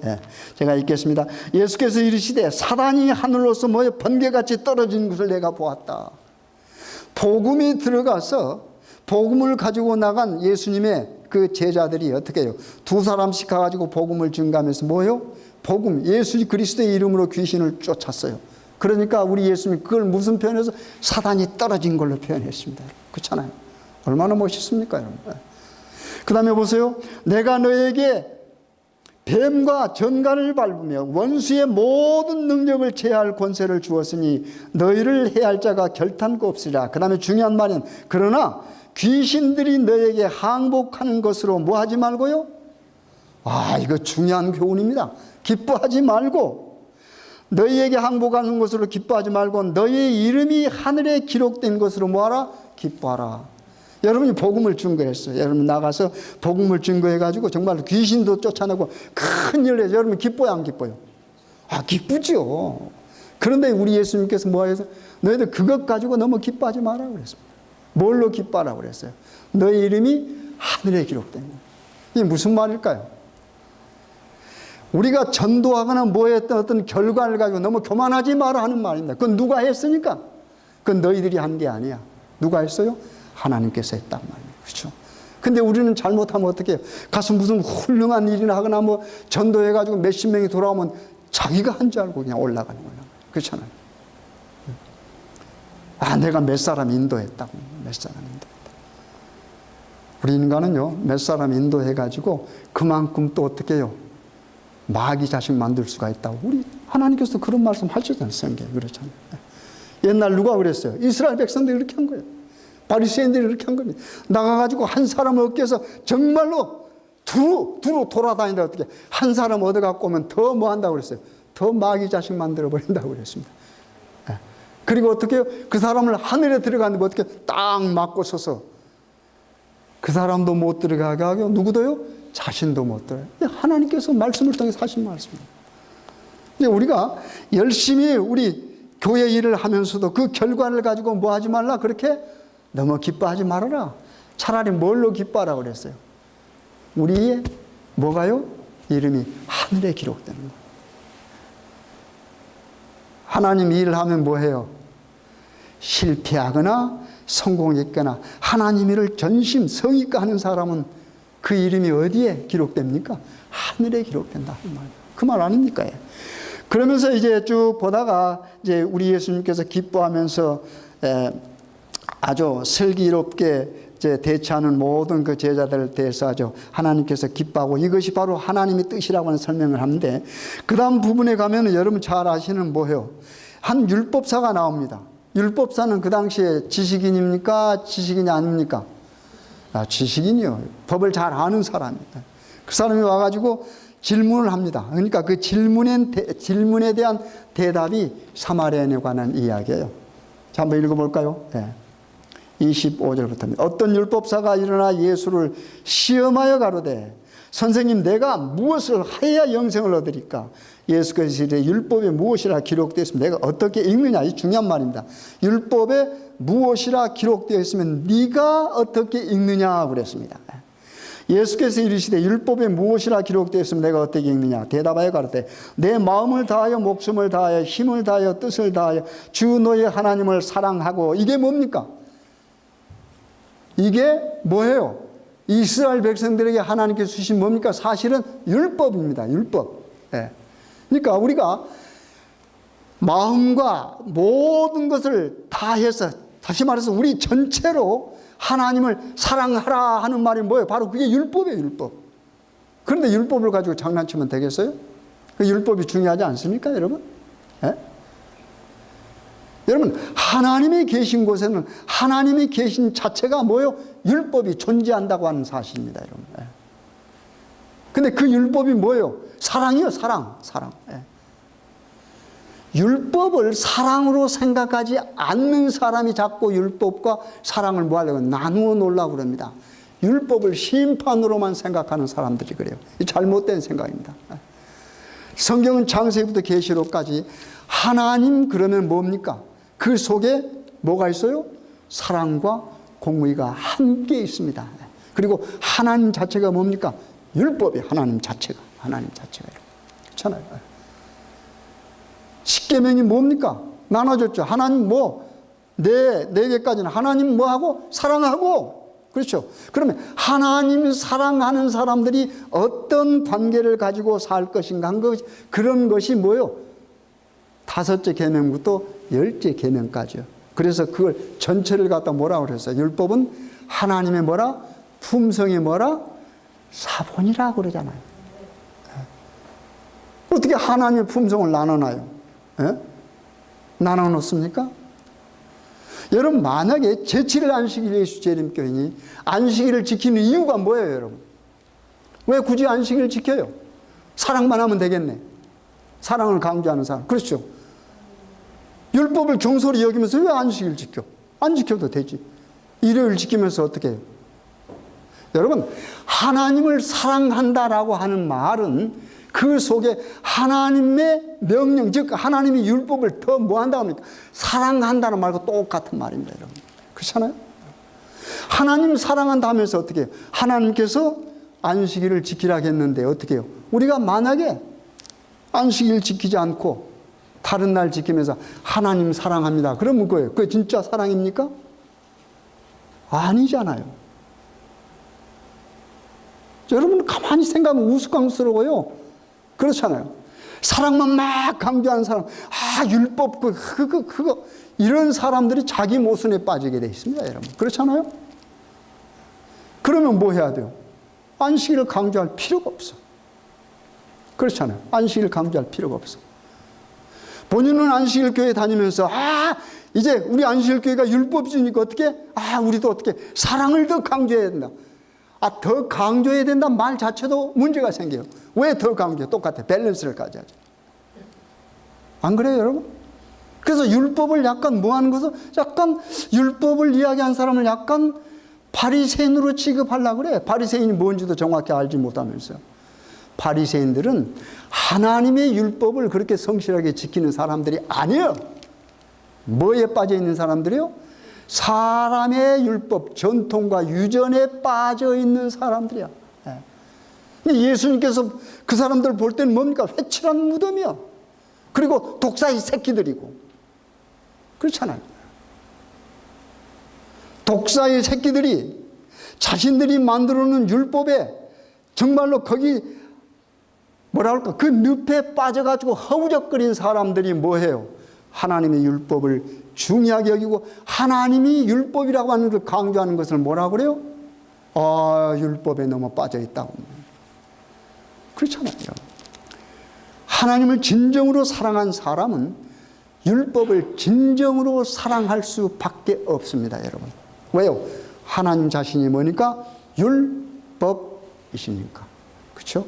제가 읽겠습니다. 예수께서 이르시되 사단이 하늘로서 번개같이 떨어지는 것을 내가 보았다. 복음이 들어가서 복음을 가지고 나간 예수님의 그 제자들이 어떻게 해요? 2사람씩 가가지고 복음을 증가하면서 뭐예요? 복음, 예수 그리스도의 이름으로 귀신을 쫓았어요. 그러니까 우리 예수님이 그걸 무슨 표현해서 사단이 떨어진 걸로 표현했습니다. 그렇잖아요. 얼마나 멋있습니까, 여러분? 그 다음에 보세요. 내가 너에게 뱀과 전갈을 밟으며 원수의 모든 능력을 제할 권세를 주었으니 너희를 해할 자가 결탄코 없으리라. 그 다음에 중요한 말은 그러나 귀신들이 너에게 항복하는 것으로 뭐 하지 말고요? 이거 중요한 교훈입니다. 기뻐하지 말고, 너희에게 항복하는 것으로 기뻐하지 말고 너희의 이름이 하늘에 기록된 것으로 뭐하라? 기뻐하라. 여러분이 복음을 증거했어요. 여러분 나가서 복음을 증거해가지고 정말 귀신도 쫓아내고 큰일 내서 여러분 기뻐요, 안 기뻐요? 기쁘죠. 그런데 우리 예수님께서 뭐 해서 너희들 그것 가지고 너무 기뻐하지 마라 그랬습니다. 뭘로 기뻐하라고 그랬어요? 너희 이름이 하늘에 기록된 거. 이게 무슨 말일까요? 우리가 전도하거나 뭐 했던 어떤 결과를 가지고 너무 교만하지 마라 하는 말입니다. 그건 누가 했으니까? 그건 너희들이 한 게 아니야. 누가 했어요? 하나님께서 했단 말이에요. 그렇죠? 근데 우리는 잘못하면 어떻게 해요? 가서 무슨 훌륭한 일이나 하거나 뭐 전도해가지고 몇십 명이 돌아오면 자기가 한 줄 알고 그냥 올라가는 거예요. 그렇잖아요. 내가 몇 사람 인도했다고. 몇 사람 인도했다. 우리 인간은요, 몇 사람 인도해가지고 그만큼 또 어떻게 해요? 마귀 자식 만들 수가 있다고. 우리 하나님께서 그런 말씀 하셨잖아요. 성경에. 그렇잖아요. 옛날 누가 그랬어요? 이스라엘 백성들이 그렇게 한 거예요. 바리새인들이 그렇게 한 겁니다. 나가가지고 한 사람 얻기 위해서 정말로 두루 돌아다니다 어떻게 한 사람 얻어갖고 오면 더 뭐 한다고 그랬어요? 더 마귀 자식 만들어 버린다고 그랬습니다. 그리고 어떻게 해요? 그 사람을 하늘에 들어가는데 어떻게 딱 막고 서서 그 사람도 못 들어가게 하고 누구도요? 자신도 못 들어요. 하나님께서 말씀을 통해서 하신 말씀입니다. 우리가 열심히 우리 교회 일을 하면서도 그 결과를 가지고 뭐 하지 말라 그렇게 너무 기뻐하지 말아라. 차라리 뭘로 기뻐하라고 그랬어요? 우리의 뭐가요? 이름이 하늘에 기록되는 거. 하나님 일을 하면 뭐해요? 실패하거나 성공했거나 하나님 일을 전심 성의껏 하는 사람은 그 이름이 어디에 기록됩니까? 하늘에 기록된다. 그 말 아닙니까? 그러면서 이제 쭉 보다가 이제 우리 예수님께서 기뻐하면서 아주 슬기롭게 이제 대처하는 모든 그 제자들을 대해서 아주 하나님께서 기뻐하고 이것이 바로 하나님의 뜻이라고 하는 설명을 하는데 그 다음 부분에 가면은 여러분 잘 아시는 뭐예요? 한 율법사가 나옵니다. 율법사는 그 당시에 지식인입니까? 지식인이 아닙니까? 지식인이요. 법을 잘 아는 사람입니다. 그 사람이 와가지고 질문을 합니다. 그러니까 그 질문에 대한 대답이 사마리아인에 관한 이야기예요. 자, 한번 읽어볼까요? 25절부터입니다. 어떤 율법사가 일어나 예수를 시험하여 가로되 선생님 내가 무엇을 하여야 영생을 얻으리까? 예수께서 이르되 율법에 무엇이라 기록되어 있으면 내가 어떻게 읽느냐? 이 중요한 말입니다. 율법에 무엇이라 기록되어 있으면 네가 어떻게 읽느냐 그랬습니다. 예수께서 이르시되 율법에 무엇이라 기록되어 있으면 내가 어떻게 읽느냐? 대답하여 가로되 내 마음을 다하여 목숨을 다하여 힘을 다하여 뜻을 다하여 주 너의 하나님을 사랑하고 이게 뭡니까? 이게 뭐예요? 이스라엘 백성들에게 하나님께서 주신 뭡니까? 사실은 율법입니다. 율법. 그러니까 우리가 마음과 모든 것을 다해서 다시 말해서 우리 전체로 하나님을 사랑하라 하는 말이 뭐예요? 바로 그게 율법이에요. 율법. 그런데 율법을 가지고 장난치면 되겠어요? 그 율법이 중요하지 않습니까, 여러분? 여러분, 하나님이 계신 곳에는 하나님이 계신 자체가 뭐예요? 율법이 존재한다고 하는 사실입니다, 여러분. 근데 그 율법이 뭐예요? 사랑이요, 사랑. 율법을 사랑으로 생각하지 않는 사람이 자꾸 율법과 사랑을 뭐 하려고 나누어 놓으려고 그럽니다. 율법을 심판으로만 생각하는 사람들이 그래요. 잘못된 생각입니다. 성경은 창세기부터 계시록까지 하나님 그러면 뭡니까? 그 속에 뭐가 있어요? 사랑과 공의가 함께 있습니다. 그리고 하나님 자체가 뭡니까? 율법이 하나님 자체가 그렇잖아요. 십계명이 뭡니까? 나눠졌죠. 하나님 네 개까지는 하나님 뭐하고? 사랑하고. 그렇죠. 그러면 하나님 사랑하는 사람들이 어떤 관계를 가지고 살 것인가 한 것, 그런 것이 뭐요? 5째 계명부터 10째 계명까지요. 그래서 그걸 전체를 갖다 뭐라고 그랬어요? 율법은 하나님의 뭐라? 품성이 뭐라? 사본이라고 그러잖아요. 어떻게 하나님의 품성을 나눠놔요? 나눠 놓습니까? 여러분, 만약에 제7일 안식일 예수 재림교인이 안식일을 지키는 이유가 뭐예요, 여러분? 왜 굳이 안식일을 지켜요? 사랑만 하면 되겠네. 사랑을 강조하는 사람. 그렇죠. 율법을 경솔히 여기면서 왜 안식일 지켜? 안 지켜도 되지. 일요일 지키면서 어떻게 해요? 여러분, 하나님을 사랑한다라고 하는 말은 그 속에 하나님의 명령, 즉 하나님의 율법을 더 뭐 한다고 합니까? 사랑한다는 말과 똑같은 말입니다, 여러분. 그렇잖아요? 하나님 사랑한다 하면서 어떻게 해요? 하나님께서 안식일을 지키라고 했는데 어떻게 해요? 우리가 만약에 안식일 지키지 않고 다른 날 지키면서 하나님 사랑합니다. 그러면 그거예요. 그게 진짜 사랑입니까? 아니잖아요. 여러분 가만히 생각하면 우스꽝스러워요. 그렇잖아요. 사랑만 막 강조하는 사람, 율법, 그거, 이런 사람들이 자기 모순에 빠지게 돼 있습니다, 여러분. 그렇잖아요? 그러면 뭐 해야 돼요? 안식일을 강조할 필요가 없어. 그렇잖아요. 안식일을 강조할 필요가 없어. 본인은 안식일 교회 다니면서 이제 우리 안식일 교회가 율법주니까 어떻게? 우리도 어떻게 사랑을 더 강조해야 된다. 더 강조해야 된다 말 자체도 문제가 생겨요. 왜 더 강조해? 똑같아. 밸런스를 가져야죠. 안 그래요, 여러분? 그래서 율법을 약간 뭐하는 것은 약간 율법을 이야기한 사람을 약간 바리새인으로 취급하려고 그래. 바리새인이 뭔지도 정확히 알지 못하면서. 바리새인들은 하나님의 율법을 그렇게 성실하게 지키는 사람들이 아니에요. 뭐에 빠져 있는 사람들이요? 사람의 율법, 전통과 유전에 빠져 있는 사람들이야. 예수님께서 그 사람들 볼 때는 뭡니까? 회칠한 무덤이야. 그리고 독사의 새끼들이고. 그렇잖아요. 독사의 새끼들이 자신들이 만들어 놓은 율법에 정말로 거기 뭐라 할까? 그 늪에 빠져가지고 허우적거린 사람들이 뭐해요? 하나님의 율법을 중요하게 여기고 하나님이 율법이라고 하는 걸 강조하는 것을 뭐라고 그래요? 율법에 너무 빠져있다고. 그렇잖아요. 하나님을 진정으로 사랑한 사람은 율법을 진정으로 사랑할 수밖에 없습니다, 여러분. 왜요? 하나님 자신이 뭐니까? 율법이시니까. 그렇죠?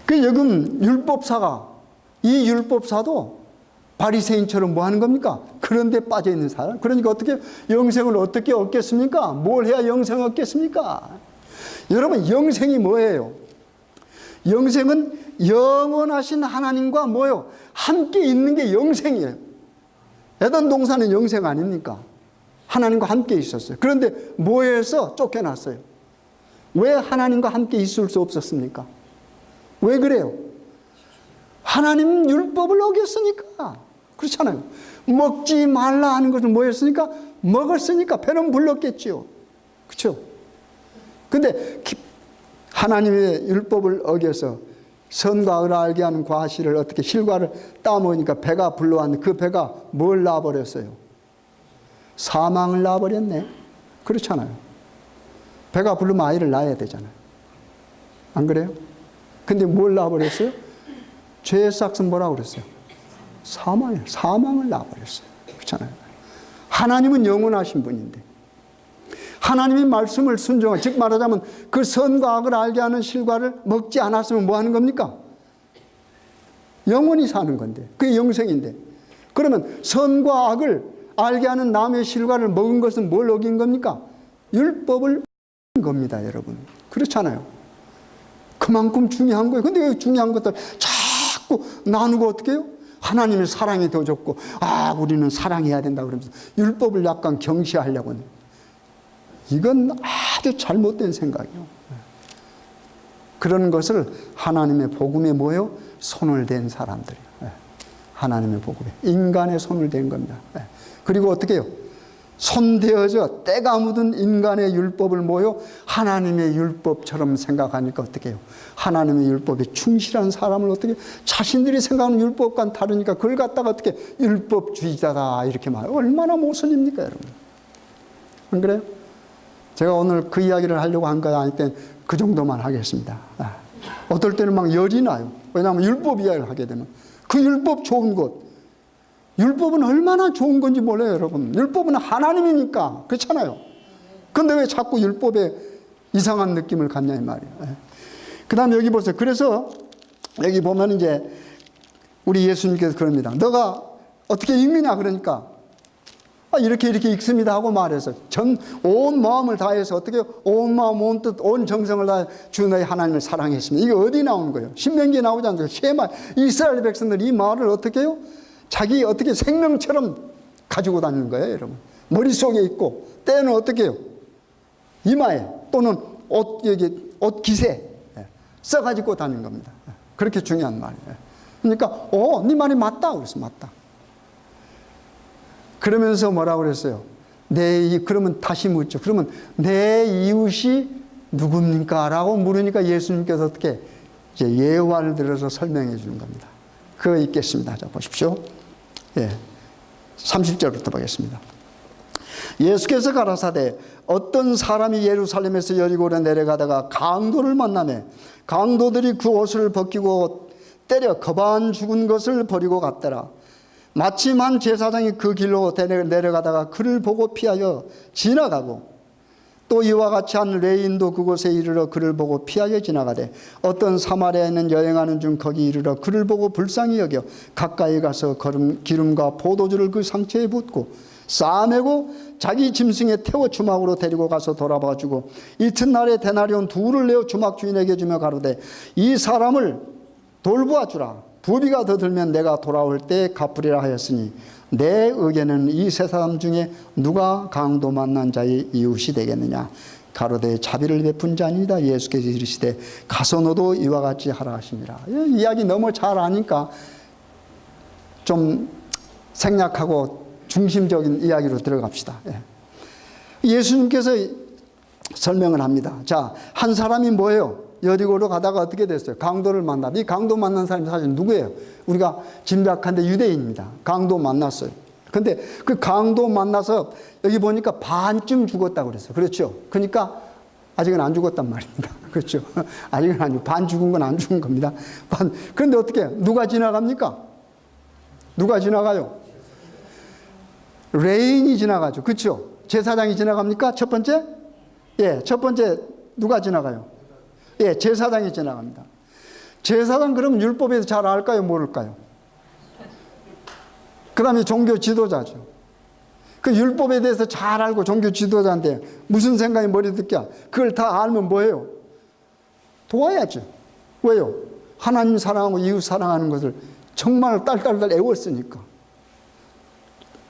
그 여금 율법사가 이 율법사도 바리새인처럼 뭐 하는 겁니까? 그런 데 빠져 있는 사람. 그러니까 어떻게 영생을 어떻게 얻겠습니까? 뭘 해야 영생을 얻겠습니까? 여러분, 영생이 뭐예요? 영생은 영원하신 하나님과 뭐요? 함께 있는 게 영생이에요. 에덴 동산은 영생 아닙니까? 하나님과 함께 있었어요. 그런데 뭐해서 쫓겨났어요? 왜 하나님과 함께 있을 수 없었습니까? 왜 그래요? 하나님 율법을 어겼으니까. 그렇잖아요. 먹지 말라 하는 것을 뭐 했으니까? 먹었으니까 배는 불렀겠지요. 그렇죠? 근데 하나님의 율법을 어겨서 선과 을을 알게 하는 과실을 어떻게 실과를 따먹으니까 배가 불러왔는데 그 배가 뭘 낳아버렸어요? 사망을 낳아버렸네. 그렇잖아요. 배가 부르면 아이를 낳아야 되잖아요. 안 그래요? 근데 뭘 낳아버렸어요? 죄의 싹은 뭐라고 그랬어요? 사망을 낳아버렸어요. 그렇잖아요. 하나님은 영원하신 분인데 하나님의 말씀을 순종한, 즉 말하자면 그 선과 악을 알게 하는 실과를 먹지 않았으면 뭐 하는 겁니까? 영원히 사는 건데 그게 영생인데, 그러면 선과 악을 알게 하는 남의 실과를 먹은 것은 뭘 어긴 겁니까? 율법을 어긴 겁니다, 여러분. 그렇잖아요. 그만큼 중요한 거예요. 근데 왜 중요한 것들 자꾸 나누고 어떻게 해요? 하나님의 사랑이 더 좋고 우리는 사랑해야 된다 그러면서 율법을 약간 경시하려고 해요. 이건 아주 잘못된 생각이에요. 그런 것을 하나님의 복음에 뭐예요? 손을 댄 사람들이에요. 하나님의 복음에 인간의 손을 댄 겁니다. 그리고 어떻게 해요? 손대어져 때가 묻은 인간의 율법을 뭐요? 하나님의 율법처럼 생각하니까 어떻게 해요? 하나님의 율법에 충실한 사람을 어떻게 자신들이 생각하는 율법과는 다르니까 그걸 갖다가 어떻게 율법주의자다 이렇게 말해요. 얼마나 모순입니까, 여러분? 안 그래요? 제가 오늘 그 이야기를 하려고 한 거 아닐 땐 그 정도만 하겠습니다. 어떨 때는 막 열이 나요. 왜냐하면 율법 이야기를 하게 되면 그 율법 좋은 것, 율법은 얼마나 좋은 건지 몰라요, 여러분. 율법은 하나님이니까. 그렇잖아요. 그런데 왜 자꾸 율법에 이상한 느낌을 갖냐 이 말이에요. 그 다음에 여기 보세요. 그래서 여기 보면 이제 우리 예수님께서 그럽니다. 너가 어떻게 읽느냐 그러니까 이렇게 읽습니다 하고 말해서 온 마음을 다해서 어떻게 온 마음, 온 뜻, 온 정성을 다해 주 너희 하나님을 사랑했습니다. 이게 어디 나오는 거예요? 신명기에 나오지 않죠? 쉐마 이스라엘 백성들이 이 말을 어떻게 해요? 자기 어떻게 생명처럼 가지고 다니는 거예요, 여러분. 머릿속에 있고 때는 어떻게 해요? 이마에 또는 옷 기세 써가지고 다니는 겁니다. 그렇게 중요한 말이에요. 그러니까 네 말이 맞다 그랬어. 맞다. 그러면서 뭐라고 그랬어요? 그러면 다시 묻죠. 그러면 내 이웃이 누굽니까? 라고 물으니까 예수님께서 어떻게 이제 예화를 들어서 설명해 주는 겁니다. 그거 읽겠습니다. 자, 보십시오. 30절부터 보겠습니다. 예수께서 가라사대 어떤 사람이 예루살렘에서 여리고로 내려가다가 강도를 만나매 강도들이 그 옷을 벗기고 때려 거반 죽은 것을 버리고 갔더라. 마침 한 제사장이 그 길로 내려가다가 그를 보고 피하여 지나가고 또 이와 같이 한 레인도 그곳에 이르러 그를 보고 피하여 지나가되 어떤 사마리아에 있는 여행하는 중 거기 이르러 그를 보고 불쌍히 여겨 가까이 가서 기름과 포도주를 그 상처에 붓고 싸매고 자기 짐승에 태워 주막으로 데리고 가서 돌아봐주고 이튿날에 데나리온 둘을 내어 주막 주인에게 주며 가로되 이 사람을 돌보아 주라. 부비가 더 들면 내가 돌아올 때 갚으리라 하였으니 내 의견은 이 세 사람 중에 누가 강도 만난 자의 이웃이 되겠느냐. 가로되 자비를 베푼 자니이다. 예수께서 이르시되 가서 너도 이와 같이 하라 하시니라. 이야기 너무 잘 아니까 좀 생략하고 중심적인 이야기로 들어갑시다. 예수님께서 설명을 합니다. 자, 한 사람이 뭐예요? 여리고로 가다가 어떻게 됐어요? 강도를 만났다. 이 강도 만난 사람이 사실 누구예요? 우리가 짐작한데 유대인입니다. 강도 만났어요. 근데 그 강도 만나서 여기 보니까 반쯤 죽었다고 그랬어요. 그렇죠? 그러니까 아직은 안 죽었단 말입니다. 그렇죠? 아직은 안 죽, 반 죽은 건 안 죽은 겁니다. 그런데 어떻게 누가 지나갑니까? 누가 지나가요? 레인이 지나가죠. 그렇죠? 제사장이 지나갑니까? 첫 번째? 예, 첫 번째 누가 지나가요? 예, 제사장이 지나갑니다. 제사장 그러면 율법에서 잘 알까요? 모를까요? 그 다음에 종교 지도자죠. 그 율법에 대해서 잘 알고 종교 지도자인데 무슨 생각이 머리 듣냐? 그걸 다 알면 뭐예요? 도와야죠. 왜요? 하나님 사랑하고 이웃 사랑하는 것을 정말 딸딸딸 애웠으니까.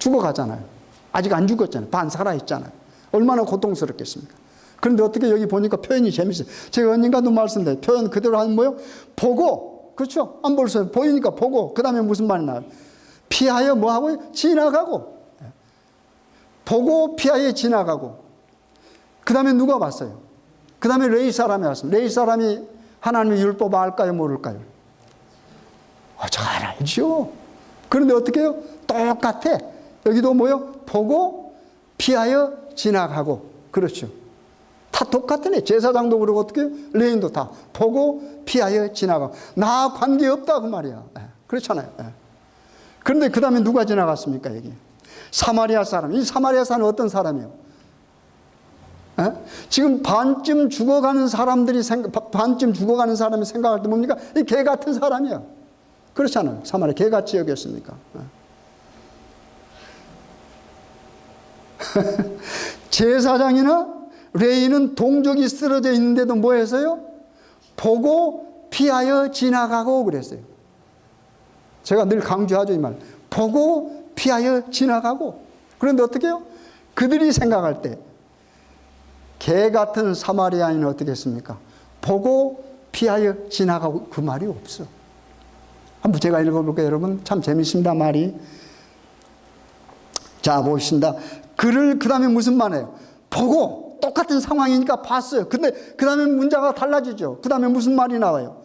죽어가잖아요. 아직 안 죽었잖아요. 반 살아있잖아요. 얼마나 고통스럽겠습니까? 그런데 어떻게 여기 보니까 표현이 재밌어요. 제가 언젠가도 말씀드려요. 표현 그대로 하면 뭐요? 보고. 그렇죠? 안 볼 수 없어요. 보이니까 보고. 그 다음에 무슨 말이 나와요? 피하여 뭐하고? 지나가고. 보고 피하여 지나가고. 그 다음에 누가 봤어요? 그 다음에 레위 사람이 왔습니다. 레위 사람이 하나님의 율법 알까요? 모를까요? 잘 알죠. 그런데 어떻게 해요? 똑같아. 여기도 뭐요? 보고 피하여 지나가고. 그렇죠. 다 똑같네. 제사장도 그러고 어떻게 해요? 레인도 다 보고 피하여 지나가고. 나 관계없다 그 말이야. 그렇잖아요. 그런데 그 다음에 누가 지나갔습니까? 여기 사마리아 사람. 이 사마리아 사람은 어떤 사람이에요? 지금 반쯤 죽어가는 사람들이 반쯤 죽어가는 사람이 생각할 때 뭡니까? 이 개 같은 사람이야. 그렇잖아요. 사마리아 개같이 여겼습니까? 제사장이나 레위는 동족이 쓰러져 있는데도 뭐 했어요? 보고 피하여 지나가고 그랬어요. 제가 늘 강조하죠, 이 말. 보고 피하여 지나가고. 그런데 어떻게 해요? 그들이 생각할 때 개 같은 사마리아인은 어떻게 했습니까? 보고 피하여 지나가고. 그 말이 없어. 한번 제가 읽어볼게요, 여러분. 참 재밌습니다, 말이. 자, 보십니다. 그를 그 다음에 무슨 말이에요? 보고. 똑같은 상황이니까 봤어요. 근데 그 다음에 문자가 달라지죠. 그 다음에 무슨 말이 나와요?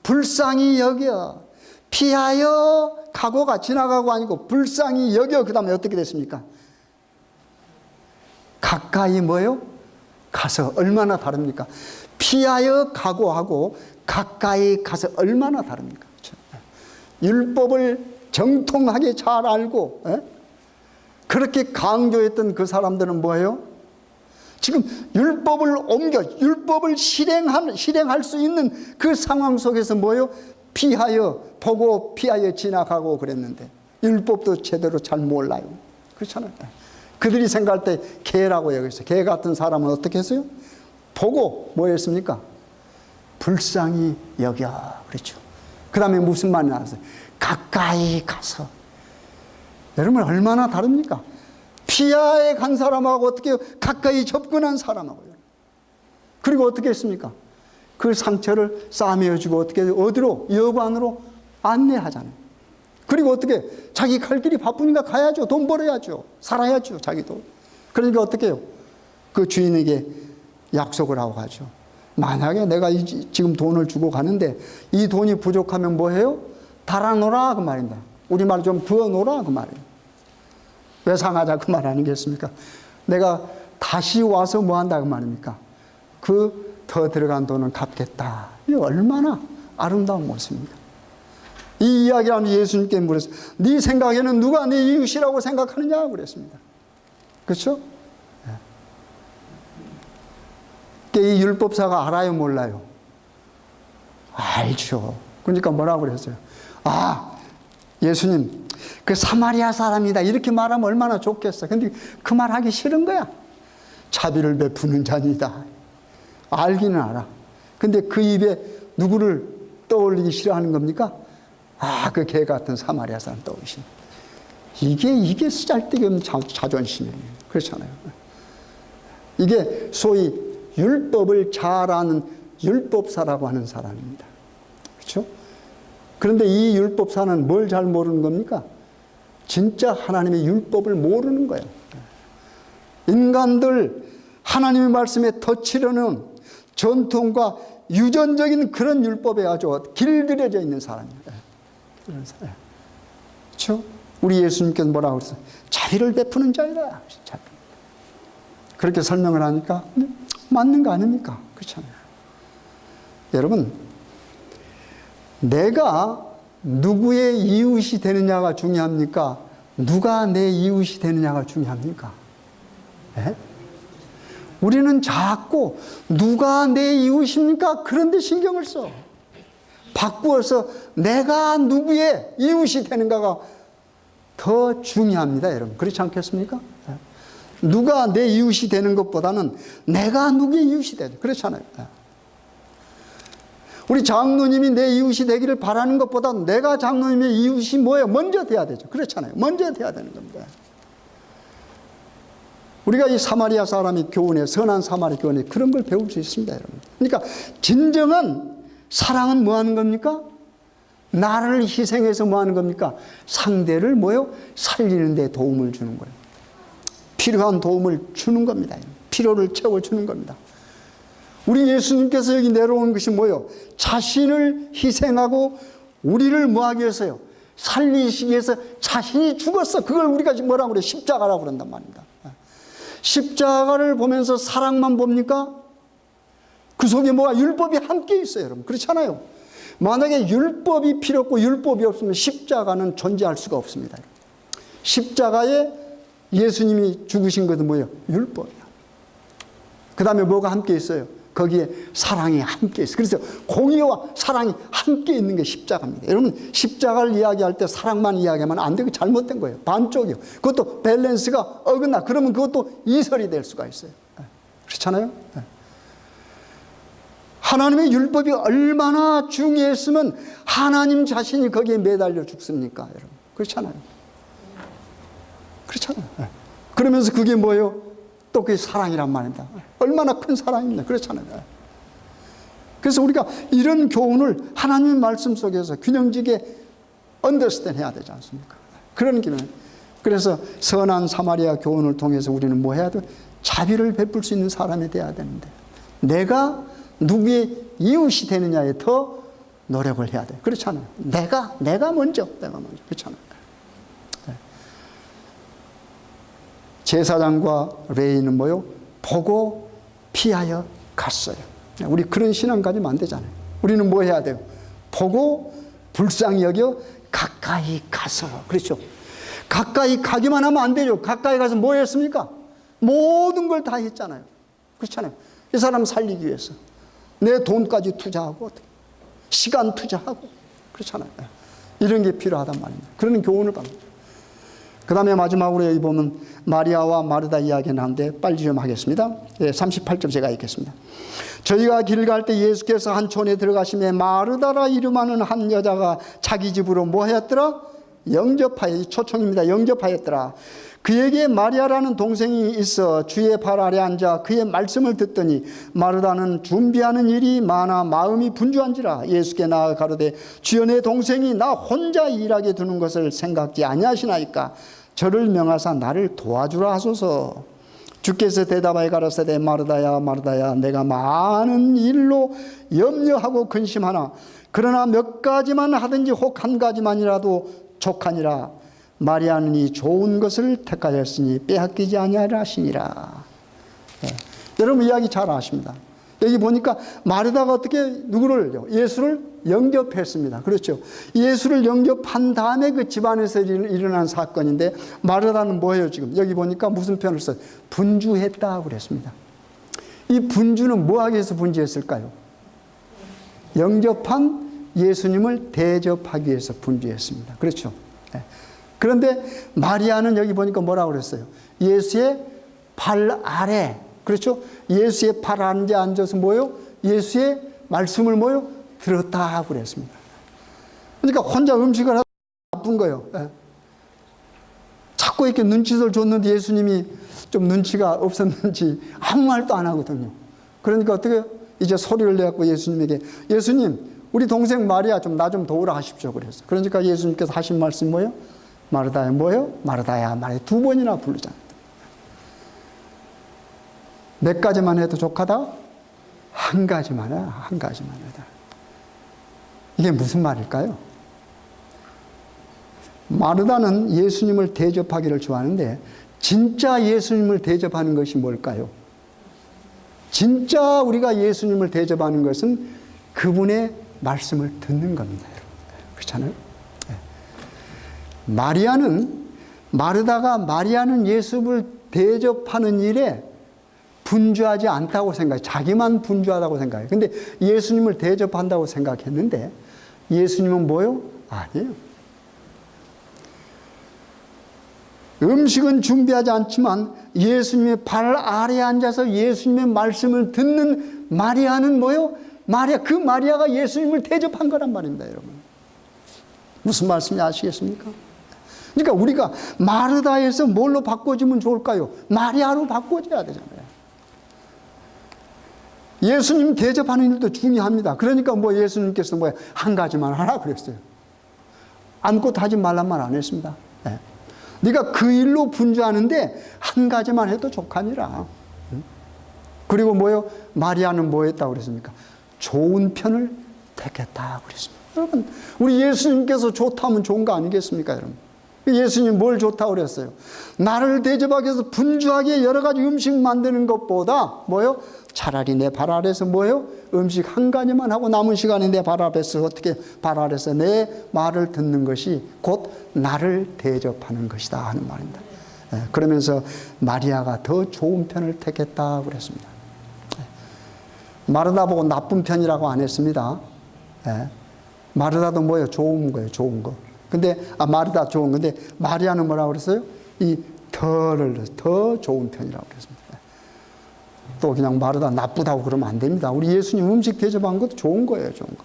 불쌍히 여겨. 피하여 가고가 지나가고 아니고 불쌍히 여겨. 그 다음에 어떻게 됐습니까? 가까이 뭐예요? 가서. 얼마나 다릅니까? 피하여 가고하고 가까이 가서 얼마나 다릅니까? 율법을 정통하게 잘 알고 그렇게 강조했던 그 사람들은 뭐예요? 지금 율법을 옮겨 율법을 실행할 수 있는 그 상황 속에서 뭐예요? 피하여 보고 피하여 지나가고 그랬는데 율법도 제대로 잘 몰라요. 그렇잖아요. 그들이 생각할 때 개라고 여겼어요. 개 같은 사람은 어떻게 했어요? 보고 뭐 했습니까? 불쌍히 여겨. 그렇죠. 그 다음에 무슨 말이 나왔어요? 가까이 가서. 여러분 얼마나 다릅니까? 피하에 간 사람하고 어떻게 해요? 가까이 접근한 사람하고요. 그리고 어떻게 했습니까? 그 상처를 싸매어주고 어떻게 해요? 어디로? 여관으로 안내하잖아요. 그리고 어떻게 자기 갈 길이 바쁘니까 가야죠. 돈 벌어야죠. 살아야죠. 자기도. 그러니까 어떻게 해요? 그 주인에게 약속을 하고 가죠. 만약에 내가 지금 돈을 주고 가는데 이 돈이 부족하면 뭐 해요? 달아놓으라 그 말입니다. 우리말 좀 부어놓으라 그 말이에요. 외상하자 그 말 아니겠습니까? 내가 다시 와서 뭐 한다 그 말입니까? 그 더 들어간 돈은 갚겠다. 이 얼마나 아름다운 모습입니까? 이 이야기를 하면서 예수님께 물었어요. 네 생각에는 누가 네 이웃이라고 생각하느냐 그랬습니다. 그렇죠? 이 율법사가 알아요, 몰라요? 알죠. 그러니까 뭐라고 그랬어요? 아, 예수님, 그 사마리아 사람이다. 이렇게 말하면 얼마나 좋겠어. 근데 그 말 하기 싫은 거야. 자비를 베푸는 자니다. 알기는 알아. 근데 그 입에 누구를 떠올리기 싫어하는 겁니까? 아, 그 개 같은 사마리아 사람 떠오르시네. 이게 쓰잘데기 없는 자존심이에요. 그렇잖아요. 이게 소위 율법을 잘 아는 율법사라고 하는 사람입니다. 그렇죠? 그런데 이 율법사는 뭘 잘 모르는 겁니까? 진짜 하나님의 율법을 모르는 거예요. 인간들 하나님의 말씀에 덧치려는 전통과 유전적인 그런 율법에 아주 길들여져 있는 사람입니다. 그렇죠? 우리 예수님께서 뭐라고 그랬어요? 자비를 베푸는 자이다. 그렇게 설명을 하니까 맞는 거 아닙니까? 그렇잖아요. 여러분, 내가 누구의 이웃이 되느냐가 중요합니까? 누가 내 이웃이 되느냐가 중요합니까? 네? 우리는 자꾸 누가 내 이웃입니까? 그런 데 신경을 써. 바꾸어서 내가 누구의 이웃이 되는가가 더 중요합니다, 여러분. 그렇지 않겠습니까? 누가 내 이웃이 되는 것보다는 내가 누구의 이웃이 되죠. 그렇잖아요. 우리 장로님이 내 이웃이 되기를 바라는 것보다 내가 장로님의 이웃이 뭐예요? 먼저 돼야 되죠. 그렇잖아요. 먼저 돼야 되는 겁니다. 우리가 이 사마리아 사람의 교훈에, 선한 사마리 교훈에 그런 걸 배울 수 있습니다, 여러분. 그러니까 진정한 사랑은 뭐 하는 겁니까? 나를 희생해서 뭐 하는 겁니까? 상대를 뭐요? 살리는 데 도움을 주는 거예요. 필요한 도움을 주는 겁니다. 필요를 채워주는 겁니다. 우리 예수님께서 여기 내려온 것이 뭐요? 자신을 희생하고 우리를 뭐 하기 위해서요? 살리시기 위해서 자신이 죽었어. 그걸 우리가 지금 뭐라고 그래요? 십자가라고 그런단 말입니다. 십자가를 보면서 사랑만 봅니까? 그 속에 뭐가 율법이 함께 있어요, 여러분. 그렇잖아요. 만약에 율법이 필요 없고 율법이 없으면 십자가는 존재할 수가 없습니다. 십자가에 예수님이 죽으신 것은 뭐예요? 율법이야. 그 다음에 뭐가 함께 있어요? 거기에 사랑이 함께 있어요. 그래서 공의와 사랑이 함께 있는 게 십자가입니다. 여러분, 십자가를 이야기할 때 사랑만 이야기하면 안 되고 잘못된 거예요. 반쪽이요. 그것도 밸런스가 어긋나. 그러면 그것도 이설이 될 수가 있어요. 그렇잖아요? 하나님의 율법이 얼마나 중요했으면 하나님 자신이 거기에 매달려 죽습니까, 여러분? 그렇잖아요. 그렇잖아요. 그러면서 그게 뭐예요? 또 그게 사랑이란 말입니다. 얼마나 큰 사랑입니다. 그렇잖아요. 그래서 우리가 이런 교훈을 하나님의 말씀 속에서 균형지게 언더스탠 해야 되지 않습니까? 그런 기능. 그래서 선한 사마리아 교훈을 통해서 우리는 뭐 해야 돼? 자비를 베풀 수 있는 사람이 돼야 되는데, 내가 누구의 이웃이 되느냐에 더 노력을 해야 돼. 그렇잖아요. 내가 먼저. 그렇잖아요. 제사장과 레위는 뭐요? 보고 피하여 갔어요. 우리 그런 신앙 가지면 안 되잖아요. 우리는 뭐 해야 돼요? 보고 불쌍히 여겨 가까이 가서. 그렇죠. 가까이 가기만 하면 안 되죠. 가까이 가서 뭐 했습니까? 모든 걸 다 했잖아요. 그렇잖아요. 이 사람 살리기 위해서 내 돈까지 투자하고 시간 투자하고 그렇잖아요. 이런 게 필요하단 말입니다. 그런 교훈을 받는 거죠. 그 다음에 마지막으로 여기 보면 마리아와 마르다 이야기는 한데 빨리 좀 하겠습니다. 38절 제가 읽겠습니다. 저희가 길 갈 때 예수께서 한 촌에 들어가시며 마르다라 이름하는 한 여자가 자기 집으로 뭐 하였더라? 초청입니다. 영접하였더라. 그에게 마리아라는 동생이 있어 주의 발 아래 앉아 그의 말씀을 듣더니 마르다는 준비하는 일이 많아 마음이 분주한지라. 예수께 나아가 가로되 주여 내 동생이 나 혼자 일하게 두는 것을 생각지 아니하시나이까. 저를 명하사 나를 도와주라 하소서. 주께서 대답하여 가라사대 마르다야 마르다야 내가 많은 일로 염려하고 근심하나 그러나 몇 가지만 하든지 혹 한 가지만이라도 족하니라. 마리아는 이 좋은 것을 택하였으니 빼앗기지 아니하리라 하시니라. 여러분 이야기 잘 아십니다. 여기 보니까 마르다가 어떻게 누구를 예수를 영접했습니다. 그렇죠. 예수를 영접한 다음에 그 집안에서 일어난 사건인데 마르다는 뭐예요 지금? 여기 보니까 무슨 표현을 써요? 분주했다고 그랬습니다. 이 분주는 뭐하기 위해서 분주했을까요? 영접한 예수님을 대접하기 위해서 분주했습니다. 그렇죠. 그런데 마리아는 여기 보니까 뭐라고 그랬어요? 예수의 발 아래, 그렇죠? 예수의 발 아래 앉아서 뭐요? 예수의 말씀을 뭐요? 들었다 그랬습니다. 그러니까 혼자 음식을 하다 나쁜 거예요. 자꾸 이렇게 눈짓을 줬는데 예수님이 좀 눈치가 없었는지 아무 말도 안 하거든요. 그러니까 어떻게 이제 소리를 내갖고 예수님에게, 예수님 우리 동생 마리아 좀 나 좀 도우라 하십시오 그랬어요. 그러니까 예수님께서 하신 말씀이 뭐예요? 마르다야 뭐예요? 마르다야 말에 2번이나 부르잖아요. 몇 가지만 해도 족하다? 한 가지만 해, 한 가지만 해다. 이게 무슨 말일까요? 마르다는 예수님을 대접하기를 좋아하는데 진짜 예수님을 대접하는 것이 뭘까요? 진짜 우리가 예수님을 대접하는 것은 그분의 말씀을 듣는 겁니다. 그렇잖아요? 마리아는 예수를 대접하는 일에 분주하지 않다고 생각해요. 자기만 분주하다고 생각해요. 근데 예수님을 대접한다고 생각했는데 예수님은 뭐요? 아니에요. 음식은 준비하지 않지만 예수님의 발 아래에 앉아서 예수님의 말씀을 듣는 마리아는 뭐요? 그 마리아가 예수님을 대접한 거란 말입니다, 여러분. 무슨 말씀인지 아시겠습니까? 그러니까 우리가 마르다에서 뭘로 바꿔주면 좋을까요? 마리아로 바꿔줘야 되잖아요. 예수님 대접하는 일도 중요합니다. 그러니까 예수님께서 한 가지만 하라 그랬어요. 아무것도 하지 말란 말 안 했습니다. 네. 네가 그 일로 분주하는데 한 가지만 해도 족하니라. 그리고 마리아는 뭐 했다고 그랬습니까? 좋은 편을 택했다고 그랬습니다. 여러분, 우리 예수님께서 좋다면 좋은 거 아니겠습니까, 여러분? 예수님 뭘 좋다고 그랬어요? 나를 대접하기 위해서 분주하게 여러 가지 음식 만드는 것보다 차라리 내 발 아래서 음식 한 가지만 하고 남은 시간에 내 발 아래서 발 아래서 내 말을 듣는 것이 곧 나를 대접하는 것이다 하는 말입니다. 그러면서 마리아가 더 좋은 편을 택했다고 그랬습니다. 마르다 보고 나쁜 편이라고 안 했습니다. 마르다도 좋은 거예요, 좋은 거. 근데 마르다 좋은 건데 마리아는 뭐라고 그랬어요? 이 더 좋은 편이라고 그랬습니다. 또 그냥 마르다 나쁘다고 그러면 안 됩니다. 우리 예수님 음식 대접한 것도 좋은 거예요, 좋은 거.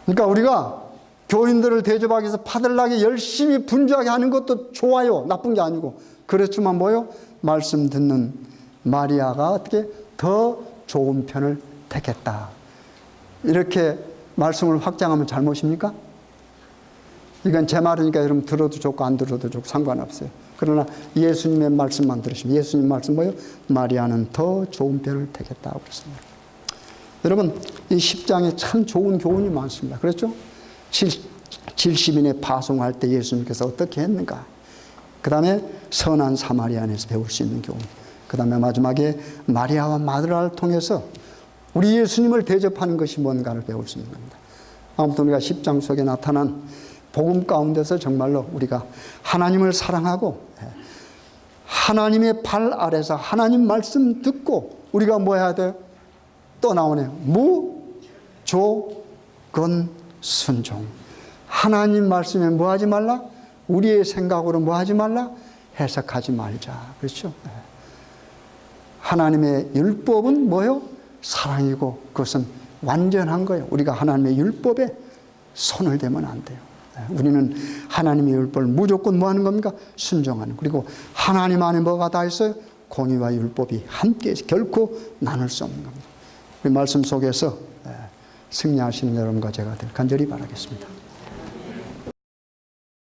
그러니까 우리가 교인들을 대접하기 위해서 파들나게 열심히 분주하게 하는 것도 좋아요, 나쁜 게 아니고. 그렇지만 말씀 듣는 마리아가 어떻게 더 좋은 편을 택했다. 이렇게 말씀을 확장하면 잘못입니까? 이건 제 말이니까 여러분 들어도 좋고 안 들어도 좋고 상관없어요. 그러나 예수님의 말씀만 들으시면, 예수님 말씀 마리아는 더 좋은 편을 택했다고 그랬습니다. 여러분, 이 10장에 참 좋은 교훈이 많습니다. 그렇죠? 70인의 파송할 때 예수님께서 어떻게 했는가? 그 다음에 선한 사마리아인에서 배울 수 있는 교훈. 그 다음에 마지막에 마리아와 마르다를 통해서 우리 예수님을 대접하는 것이 뭔가를 배울 수 있는 겁니다. 아무튼 우리가 10장 속에 나타난 복음 가운데서 정말로 우리가 하나님을 사랑하고 하나님의 발 아래서 하나님 말씀 듣고 우리가 뭐 해야 돼요? 또 나오네요. 무조건 순종. 하나님 말씀에 뭐 하지 말라? 우리의 생각으로 뭐 하지 말라? 해석하지 말자. 그렇죠? 하나님의 율법은 뭐요? 사랑이고 그것은 완전한 거예요. 우리가 하나님의 율법에 손을 대면 안 돼요. 우리는 하나님의 율법을 무조건 뭐 하는 겁니까? 순종하는. 그리고 하나님 안에 뭐가 다 있어요? 공의와 율법이 함께 결코 나눌 수 없는 겁니다. 우리 말씀 속에서 승리하시는 여러분과 제가 될 간절히 바라겠습니다.